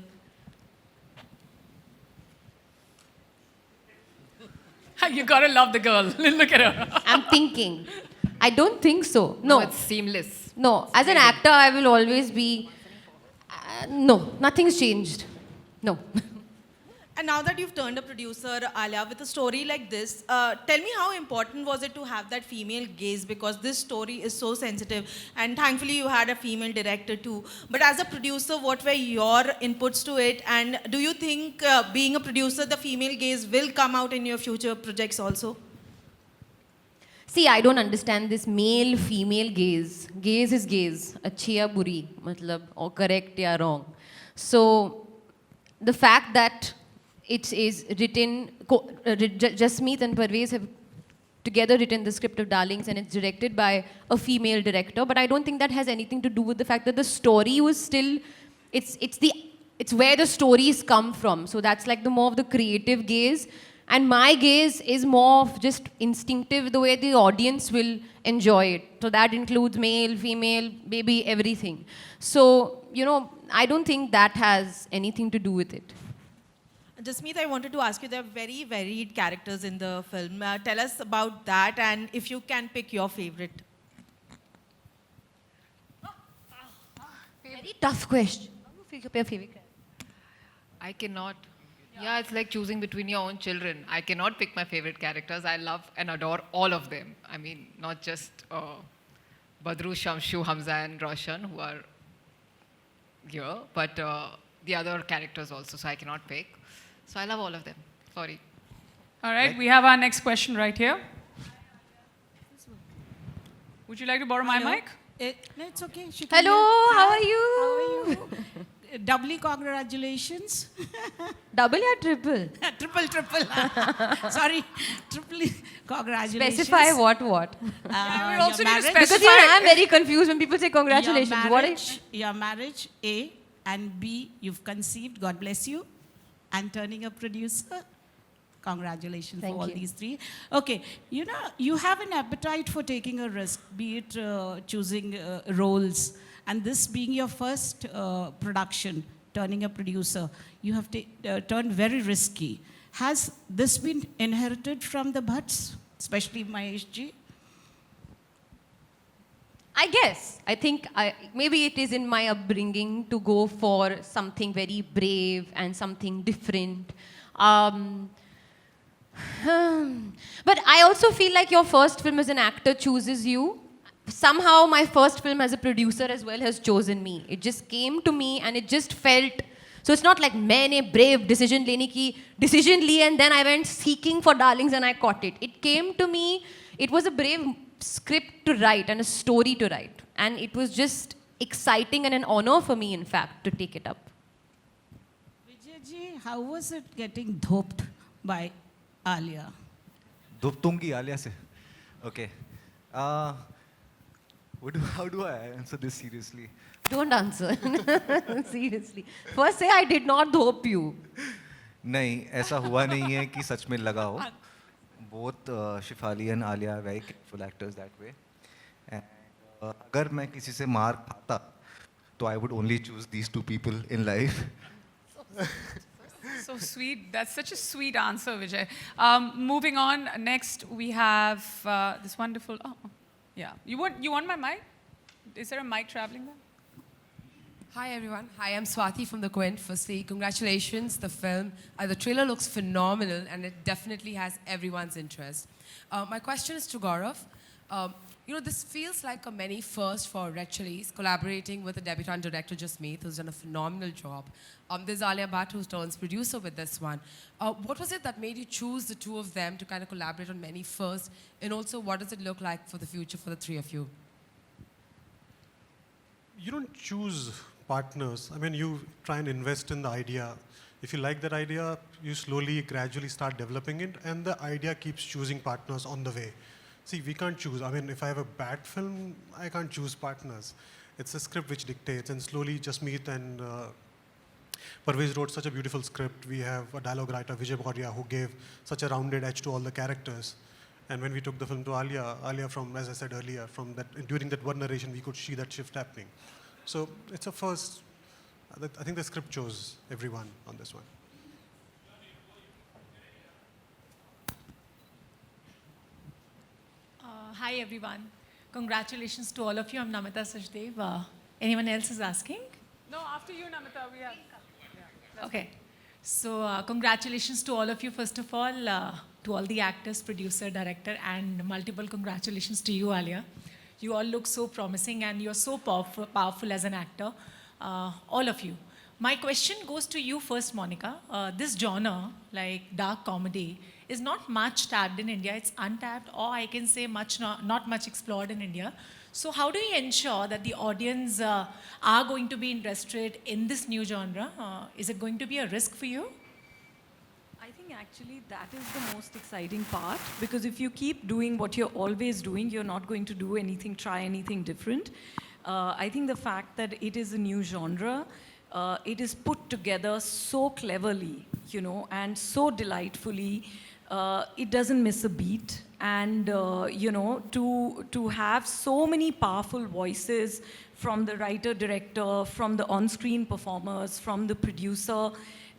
You gotta love the girl. Look at her. I'm thinking. I don't think so. No. It's seamless. No. As an actor, I will always be. No. Nothing's changed. No. And now that you've turned a producer, Alia, with a story like this, tell me how important was it to have that female gaze, because this story is so sensitive, and thankfully you had a female director too. But as a producer, what were your inputs to it, and do you think being a producer, the female gaze will come out in your future projects also? See, I don't understand this male-female gaze. Gaze is gaze. Achhi ya buri, matlab, or correct ya wrong. So, the fact that it is written, Jasmeet and Parvez have together written the script of Darlings, and it's directed by a female director. But I don't think that has anything to do with the fact that the story was still, it's where the stories come from. So that's like the more of the creative gaze. And my gaze is more of just instinctive, the way the audience will enjoy it. So that includes male, female, baby, everything. So, you know, I don't think that has anything to do with it. Jasmeet, I wanted to ask you, there are very varied characters in the film. Tell us about that, and if you can pick your favorite. Very tough question. Pick up your favorite character. I cannot. Yeah, it's like choosing between your own children. I cannot pick my favorite characters. I love and adore all of them. I mean, not just Badru, Shamshu, Hamza, and Roshan, who are here, but the other characters also. So I cannot pick. So I love all of them. Sorry. All right, we have our next question right here. Would you like to borrow my mic? No, it's okay. Hello, how are you? How are you? Doubly congratulations. Double or triple? Triple. Sorry, triple congratulations. Specify what? We also need to specify. Because I'm very confused when people say congratulations. Your marriage, A, and B, you've conceived, God bless you, and turning a producer. Congratulations for all these three. Okay, you know, you have an appetite for taking a risk, be it choosing roles, and this being your first production, turning a producer, you have turned very risky. Has this been inherited from the Bhatts, especially Mahesh ji? I guess. I think maybe it is in my upbringing to go for something very brave and something different. But I also feel like your first film as an actor chooses you. Somehow my first film as a producer as well has chosen me. It just came to me and it just felt. So it's not like maine brave decision li, and then I went seeking for Darlings and I caught it. It came to me. It was a brave script to write and a story to write. And it was just exciting and an honor for me, in fact, to take it up. Vijay ji, how was it getting doped by Alia? Duptungi Alia se. Okay. How do I answer this seriously? Don't answer. Seriously. First say I did not dope you. नहीं, ऐसा हुआ नहीं है कि सच में लगा हो. Both Shefali and Alia are very capable actors that way. And अगर मैं किसी से मार खाता, तो I would only choose these two people in life. So sweet. That's such a sweet answer, Vijay. Moving on. Next, we have this wonderful. Oh, yeah. You want my mic? Is there a mic traveling there? Hi everyone. Hi, I'm Swati from The Quint. Firstly, congratulations. The film, the trailer looks phenomenal and it definitely has everyone's interest. My question is to Gaurav. You know, this feels like a many first for Red Chillies, collaborating with a debutant director, Jasmeet, who's done a phenomenal job. There's Alia Bhatt, who turns producer with this one. What was it that made you choose the two of them to kind of collaborate on many first? And also, what does it look like for the future for the three of you? You don't choose partners. I mean, you try and invest in the idea. If you like that idea, you slowly, gradually start developing it, and the idea keeps choosing partners on the way. See, we can't choose. I mean, if I have a bad film, I can't choose partners. It's a script which dictates, and slowly Jasmeet and Parvez wrote such a beautiful script. We have a dialogue writer, Vijay Verma, who gave such a rounded edge to all the characters. And when we took the film to Alia from, as I said earlier, from that, during that one narration, we could see that shift happening. So it's a first. I think the script chose everyone on this one. Hi everyone. Congratulations to all of you. I'm Namita Sachdev. Anyone else is asking? No, after you, Namita, we have. Yeah, okay. So congratulations to all of you, first of all, to all the actors, producer, director, and multiple congratulations to you, Alia. You all look so promising and you're so powerful as an actor, all of you. My question goes to you first, Monica. This genre, like dark comedy, is not much tapped in India. It's untapped, or I can say not much explored in India. So how do you ensure that the audience are going to be interested in this new genre? Is it going to be a risk for you? I think actually that is the most exciting part, because if you keep doing what you're always doing, you're not going to do anything, try anything different. I think the fact that it is a new genre, it is put together so cleverly, you know, and so delightfully. It doesn't miss a beat. And, you know, to have so many powerful voices from the writer, director, from the on-screen performers, from the producer,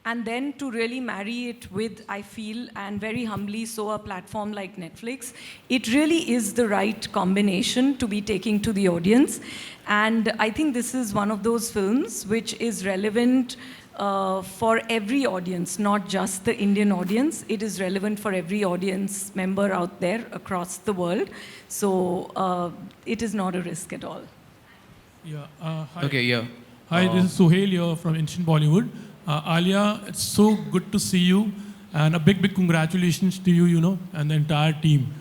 and then to really marry it with, I feel, and very humbly so, a platform like Netflix, it really is the right combination to be taking to the audience. And I think this is one of those films which is relevant for every audience, not just the Indian audience. It is relevant for every audience member out there across the world. So it is not a risk at all. Yeah. Hi. Okay, yeah. Hi, this is Suhail here from Instant Bollywood. Alia, it's so good to see you, and a big, big congratulations to you, you know, and the entire team.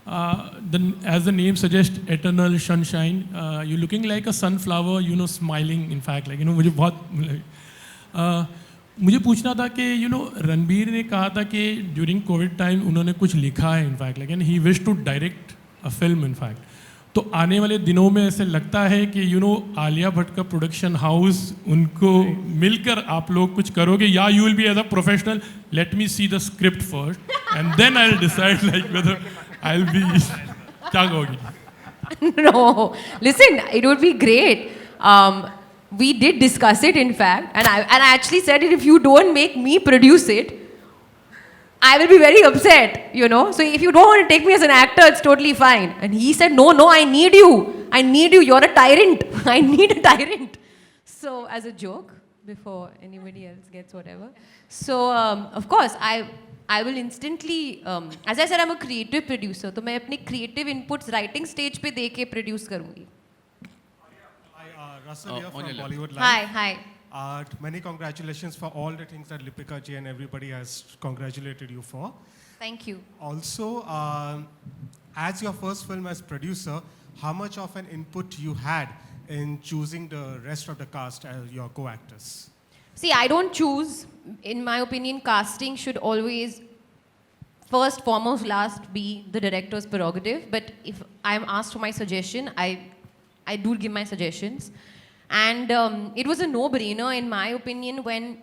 As the name suggests, Eternal Sunshine, you're looking like a sunflower, you know, smiling, in fact, like, you know, मुझे पूछना था कि you know Ranbir ने कहा था कि during Covid time उन्होंने कुछ लिखा है इनफैक्ट, लेकिन he wish to direct a film in fact. तो आने वाले दिनों में ऐसे लगता है कि यू नो आलिया भट्ट का प्रोडक्शन हाउस उनको मिलकर आप लोग कुछ करोगे, या you will be as a professional, let me see the script first and then I will decide like whether I will be, क्या कहोगी? No, listen, it would be great. We did discuss it, in fact, and I actually said it, if you don't make me produce it, I will be very upset, you know. So if you don't want to take me as an actor, it's totally fine. And he said, no, I need you. I need you. You're a tyrant. I need a tyrant. So as a joke, before anybody else gets whatever. So of course, I will instantly, as I said, I'm a creative producer. So मैं अपने creative inputs writing stage पे दे के produce करूँगी. Russell here from Bollywood Live. Hi. Many congratulations for all the things that Lipika ji and everybody has congratulated you for. Thank you. Also, as your first film as producer, how much of an input you had in choosing the rest of the cast as your co-actors? See, I don't choose. In my opinion, casting should always, first, foremost, last, be the director's prerogative. But if I'm asked for my suggestion, I do give my suggestions. And it was a no-brainer, in my opinion, when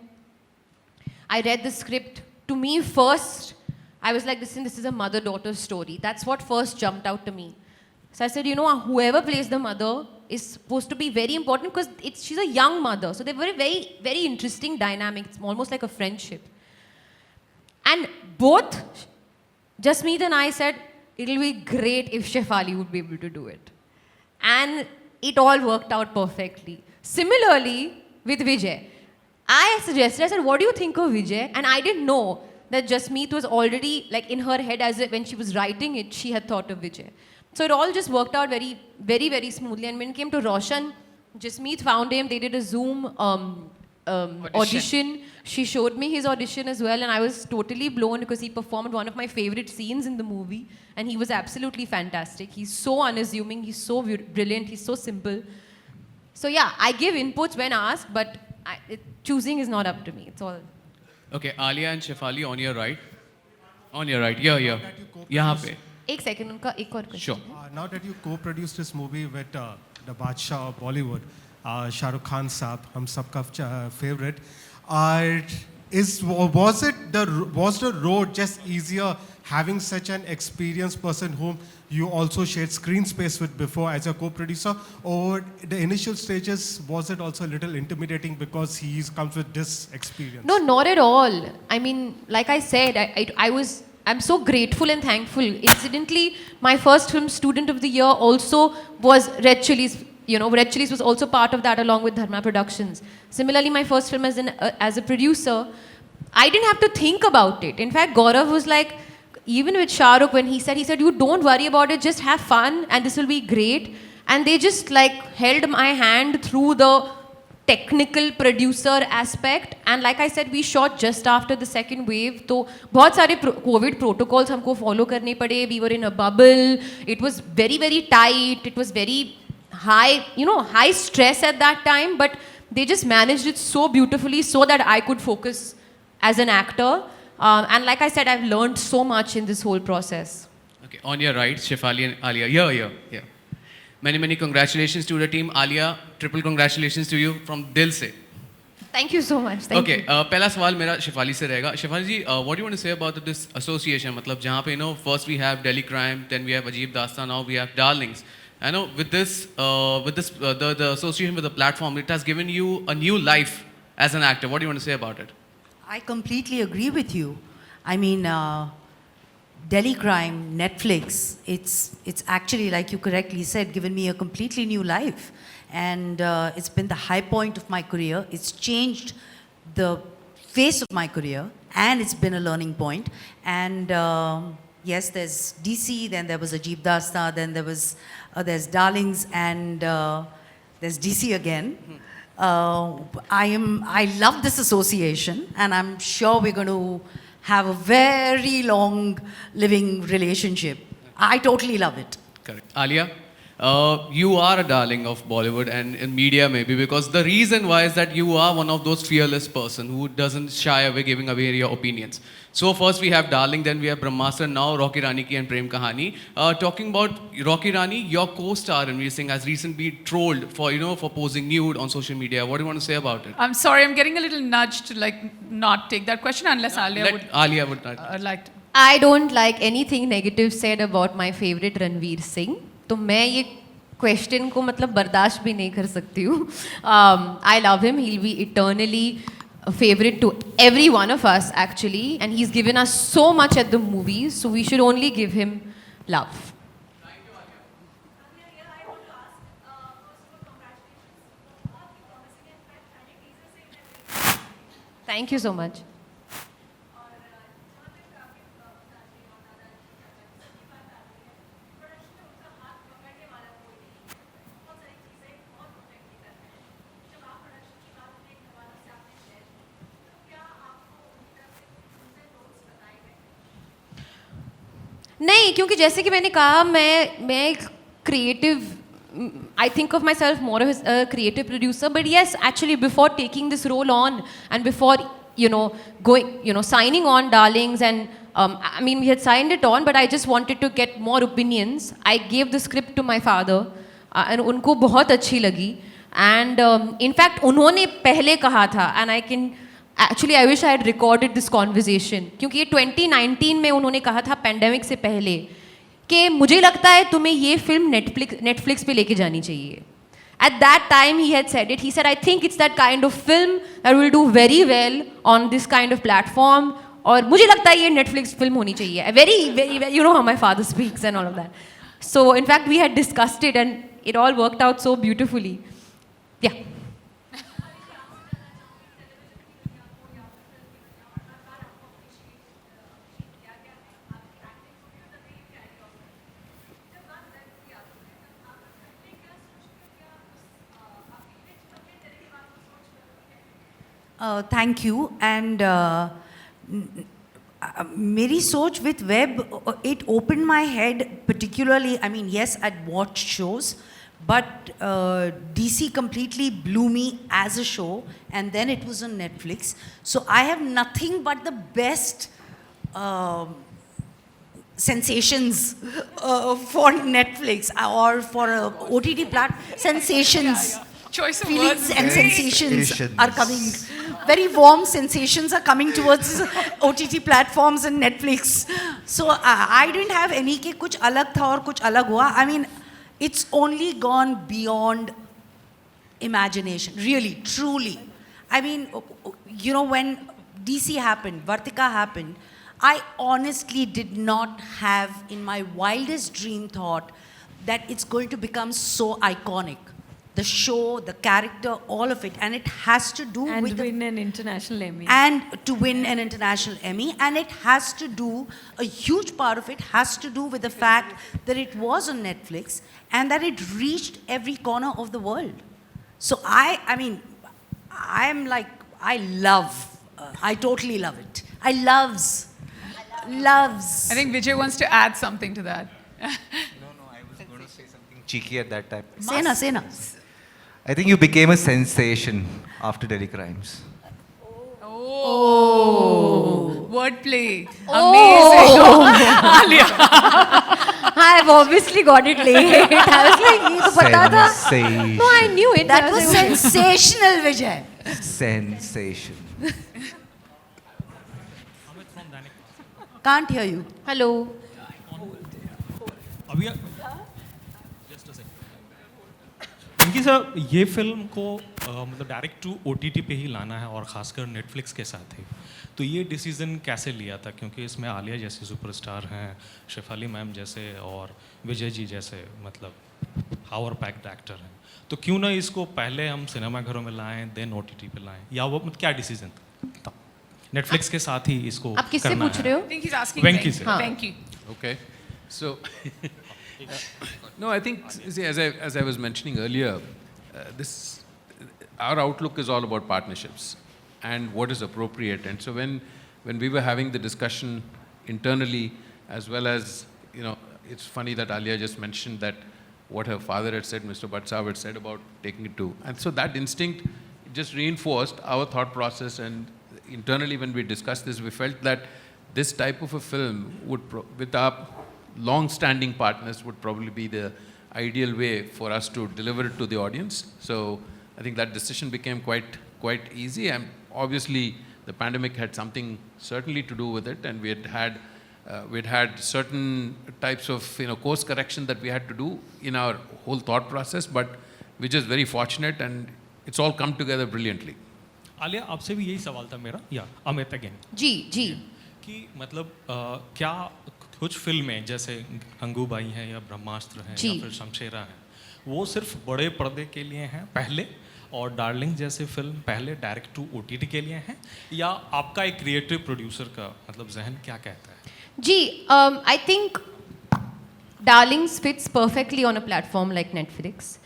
I read the script. To me, first, I was like, listen, this is a mother-daughter story. That's what first jumped out to me. So I said, you know, whoever plays the mother is supposed to be very important because she's a young mother. So they're very, very interesting dynamic. It's almost like a friendship. And both Jasmeet and I said, it'll be great if Shefali would be able to do it. And it all worked out perfectly. Similarly, with Vijay, I suggested, I said, what do you think of Vijay? And I didn't know that Jasmeet was already, like, in her head, when she was writing it, she had thought of Vijay. So it all just worked out very, very, very smoothly. And when it came to Roshan, Jasmeet found him. They did a Zoom audition. She showed me his audition as well, and I was totally blown because he performed one of my favorite scenes in the movie, and he was absolutely fantastic. He's so unassuming, he's so brilliant, he's so simple. So yeah, I give inputs when asked, but choosing is not up to me. It's all. Okay, Alia and Shefali on your right. On your right, yeah. यहाँ पे. एक second, उनका एक और question. Sure. Now that you co-produced this movie with the Badshah of Bollywood, Shah Rukh Khan Saab, hum sabka favorite, was the road just easier having such an experienced person whom you also shared screen space with before as a co-producer, or the initial stages was it also a little intimidating because he comes with this experience? No, not at all. I mean, like I said, I'm so grateful and thankful. Incidentally, my first film, Student of the Year, also was Red Chillies. You know, Red Chillies was also part of that along with Dharma Productions. Similarly, my first film as a producer, I didn't have to think about it. In fact, Gaurav was like, even with Shah Rukh, when he said, you don't worry about it, just have fun and this will be great. And they just like held my hand through the technical producer aspect, and like I said, we shot just after the second wave, तो बहुत सारे COVID protocols हमको follow करने पड़े. We were in a bubble. It was very, very tight. It was very high, high stress at that time, but they just managed it so beautifully so that I could focus as an actor. And like I said, I've learned so much in this whole process. Okay, on your right, Shefali and Alia. Here. Many, many congratulations to the team. Alia, triple congratulations to you from Dil Se. Thank you so much. Thank you. पहला सवाल मेरा शेफाली से रहेगा. शेफाली जी, what do you want to say about this association? मतलब जहाँ पे first we have Delhi Crime, then we have Ajeeb Dastan, now we have Darlings. I know with this, the association with the platform, it has given you a new life as an actor. What do you want to say about it? I completely agree with you. I mean, Delhi Crime, Netflix, it's actually, like you correctly said, given me a completely new life. And it's been the high point of my career. It's changed the face of my career, and it's been a learning point. And yes, there's DC, then there was Ajeeb Dasta, then there's Darlings, and there's DC again. I love this association, and I'm sure we're going to have a very long living relationship. I totally love it. Correct. Alia, you are a darling of Bollywood and in media maybe, because the reason why is that you are one of those fearless person who doesn't shy away giving away your opinions. So first we have Darling, then we have Brahmastra, now Rocky Rani ki and Prem Kahani. Talking about Rocky Rani, your co-star Ranveer Singh has recently been trolled for for posing nude on social media. What do you want to say about it? I'm sorry, I'm getting a little nudged to not take that question unless Alia would like to. I don't like anything negative said about my favorite Ranveer Singh. तो मैं ये question को मतलब बर्दाश्त भी नहीं कर सकती हूँ. I love him. He'll be eternally a favorite to every one of us actually, and he's given us so much at the movies, so we should only give him love. Thank you so much. नहीं, क्योंकि जैसे कि मैंने कहा, मैं एक creative, I think of myself more as a creative producer, but yes, actually before taking this role on and before going, signing on Darlings, and I mean we had signed it on, but I just wanted to get more opinions. I gave the script to my father, and उनको बहुत अच्छी लगी, and in fact उन्होंने पहले कहा था, and I wish I had recorded this conversation, क्योंकि ये 2019 में उन्होंने कहा था pandemic से पहले कि मुझे लगता है तुम्हें ये फिल्म Netflix पे लेके जानी चाहिए. At that time he had said it. He said, I think it's that kind of film that will do very well on this kind of platform. और मुझे लगता है ये Netflix film होनी चाहिए. Very, you know how my father speaks and all of that. So in fact we had discussed it and it all worked out so beautifully. Yeah. Thank you. And मेरी सोच with web, it opened my head particularly. I mean, yes, I'd watched shows, but DC completely blew me as a show, and then it was on Netflix. So I have nothing but the best sensations for Netflix or for OTT platform. Sensations. Choice of Feelings words. and sensations are coming. Very warm sensations are coming towards OTT platforms and Netflix. So I didn't have any के कुछ अलग था और कुछ अलग हुआ. I mean, it's only gone beyond imagination, really, truly. I mean, when DC happened, Vartika happened, I honestly did not have in my wildest dream thought that it's going to become so iconic. The show, the character, all of it. And it has to do with... And win an international Emmy. And to win an international Emmy. And it has to do, a huge part of it has to do with the fact that it was on Netflix and that it reached every corner of the world. So I mean, I'm like, I totally love it. I loves. I think Vijay wants to add something to that. No, I was going to say something cheeky at that time. Say na. I think you became a sensation after Delhi Crimes. Oh, wordplay. Amazing. Alia. I've obviously got it late. I was like, ये तो पता था. Sensation. No, I knew it. That was sensational, Vijay. Sensation. Can't hear you. Hello. अभी इनकी sir ये film को मतलब direct to OTT पे ही लाना है और ख़ासकर नेटफ्लिक्स के साथ ही, तो ये डिसीज़न कैसे लिया था? क्योंकि इसमें आलिया जैसी सुपरस्टार हैं, शेफाली मैम जैसे और विजय जी जैसे मतलब पावर पैक्ड एक्टर हैं, तो क्यों ना इसको पहले हम सिनेमाघरों में लाएं देन OTT पे लाएं, या वो मतलब क्या डिसीज़न था? नेटफ्लिक्स के साथ ही इसको आप किससे पूछ रहे हो? I think he's asking वेंकी से. Venki. Okay. So, no, I think, see, as I was mentioning earlier, our outlook is all about partnerships and what is appropriate. And so when we were having the discussion internally, as well as, it's funny that Alia just mentioned that what her father had said, Mr. Bhatt Sahab had said about taking it to. And so that instinct just reinforced our thought process, and internally when we discussed this, we felt that this type of a film would, with our long-standing partners, would probably be the ideal way for us to deliver it to the audience. So I think that decision became quite easy, and obviously the pandemic had something certainly to do with it, and we'd had certain types of course correction that we had to do in our whole thought process, but we're just very fortunate, and it's all come together brilliantly. Alia, आपसे भी यही सवाल था मेरा, या Amit again जी कि मतलब क्या कुछ फिल्में जैसे गंगूबाई हैं या ब्रह्मास्त्र हैं या फिर शमशेरा हैं, वो सिर्फ बड़े पर्दे के लिए हैं पहले, और डार्लिंग जैसे फिल्म पहले डायरेक्ट टू OTT के लिए हैं, या आपका एक क्रिएटिव प्रोड्यूसर का मतलब जहन क्या कहता है? जी, I think Darlings fits perfectly on a platform like Netflix.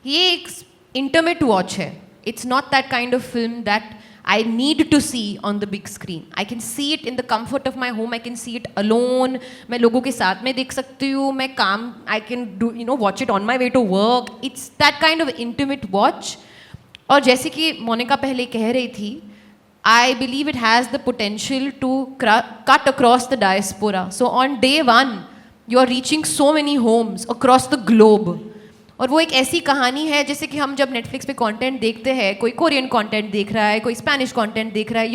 ये एक intimate watch है. It's not that kind of film that I need to see on the big screen. I can see it in the comfort of my home. I can see it alone. मैं लोगों के साथ में देख सकती हूँ. मैं काम, I can do, watch it on my way to work. It's that kind of intimate watch. और जैसे कि मोनिका पहले कह रही थी, I believe it has the potential to cut across the diaspora. So on day one, you are reaching so many homes across the globe. और वो एक ऐसी कहानी है जैसे कि हम जब नेटफ्लिक्स पे कंटेंट देखते हैं, कोई कोरियन कंटेंट देख रहा है, कोई स्पेनिश कंटेंट देख रहा है,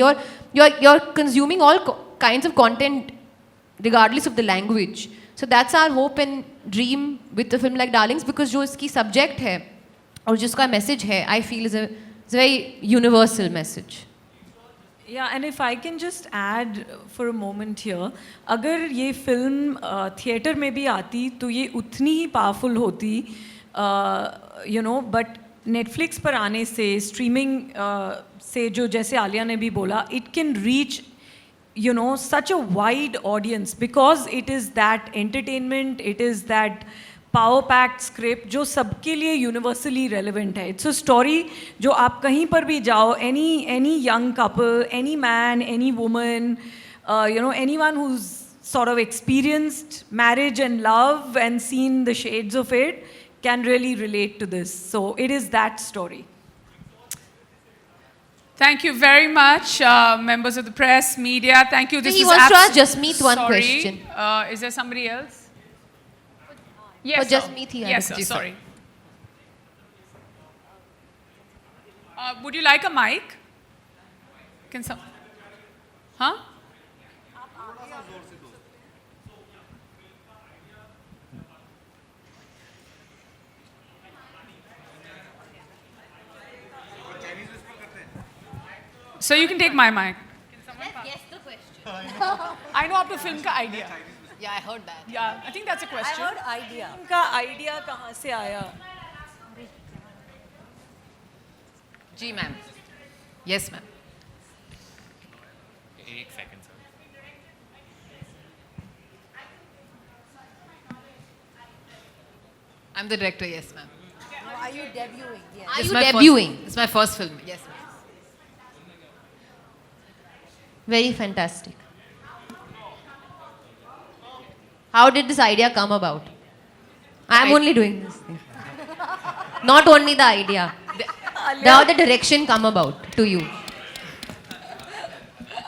you're consuming all kinds of content regardless of the language. So that's our hope and dream with a film like Darlings, because जो इसकी subject है और जिसका message है, I feel is a very universal message. Yeah, and if I can just add for a moment here, अगर ये film theatre में भी आती तो ये उतनी ही powerful होती, but Netflix पर आने से, streaming से, जो जैसे आलिया ने भी बोला, it can reach such a wide audience because it is that entertainment, it is that power packed script जो सबके लिए universally relevant है. It's a story जो आप कहीं पर भी जाओ, any young couple, any man, any woman, anyone who's sort of experienced marriage and love and seen the shades of it can really relate to this. So it is that story. Thank you very much, members of the press, media. Thank you. He wants to ask Jasmeet one question. Is there somebody else? Yes, sir. Jasmeet he had Yes, a sir. question. Sorry. Would you like a mic? Can some? Huh? So you can take my mic. Yes, the question. I know आपको film का idea. Yeah, I heard that. Yeah, I think that's a question. I heard idea. उनका idea कहाँ से आया? जी ma'am. Yes ma'am. एक second sir. I'm the director. Yes ma'am. Are you debuting? Yes. Are you debuting? It's my first film. Yes ma'am. Very fantastic. How did this idea come about? I'm only doing this thing. Not only the idea. How the direction come about to you?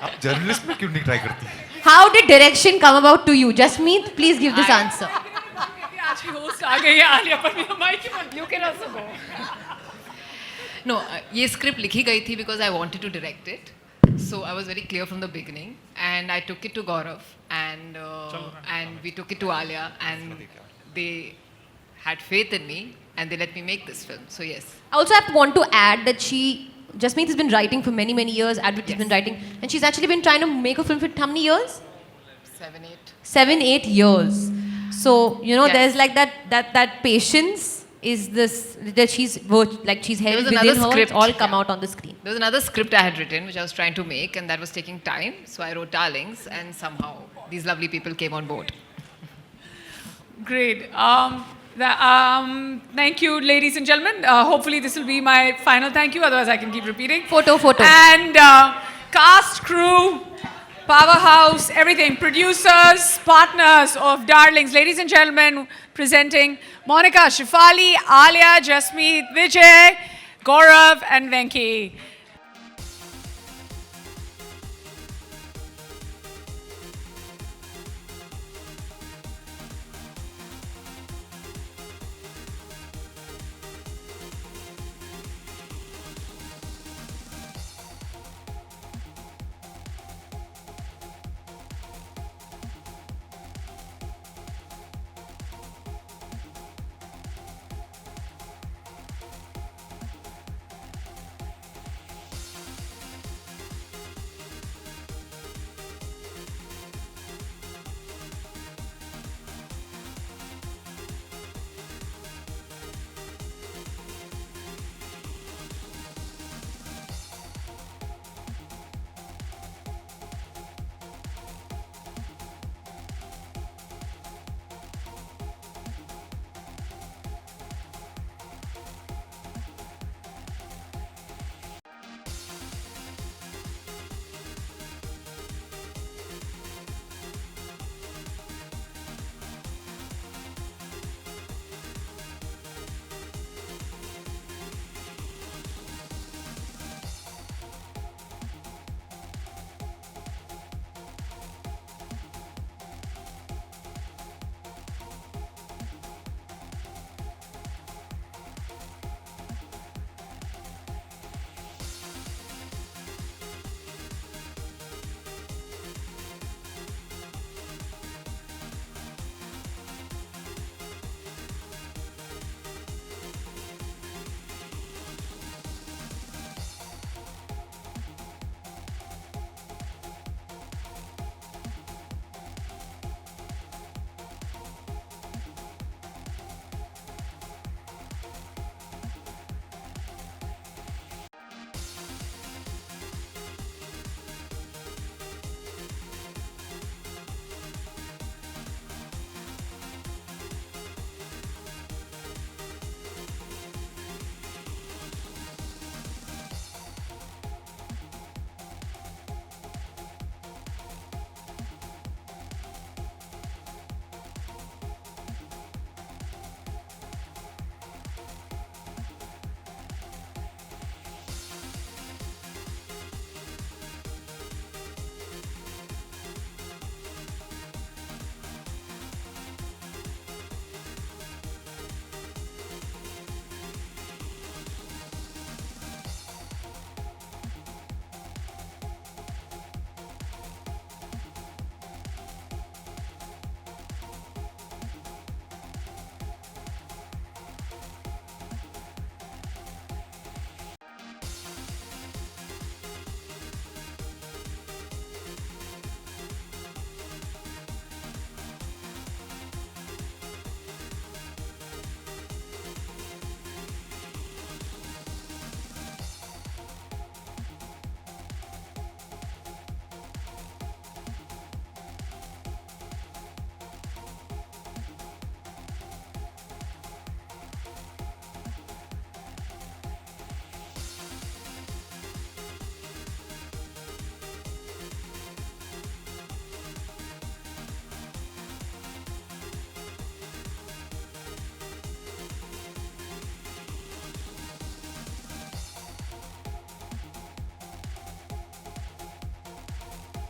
आप journalist में क्यों नहीं try करती? How did direction come about to you? Jasmeet, please give this answer. आज host आ गई है आलिया पर भी माइक मत you can also go. No, ये script लिखी गई थी because I wanted to direct it. So I was very clear from the beginning, and I took it to Gaurav, and we took it to Alia, and they had faith in me, and they let me make this film. So yes. Also, I want to add that Jasmeet has been writing for many, many years. Adda has been writing, and she's actually been trying to make a film for how many years? 7, 8. 7, 8 years. So Yes. there's like that patience is this that she's held was within another her. script, It's all come out on the screen. There was another script I had written, which I was trying to make, and that was taking time. So I wrote Darlings, and somehow these lovely people came on board. Great. Thank you, ladies and gentlemen. Hopefully this will be my final thank you. Otherwise, I can keep repeating. Photo. And cast, crew, powerhouse, everything. Producers, partners of Darlings. Ladies and gentlemen, presenting Monica, Shefali, Alia, Jasmeet, Vijay, Gaurav, and Venki.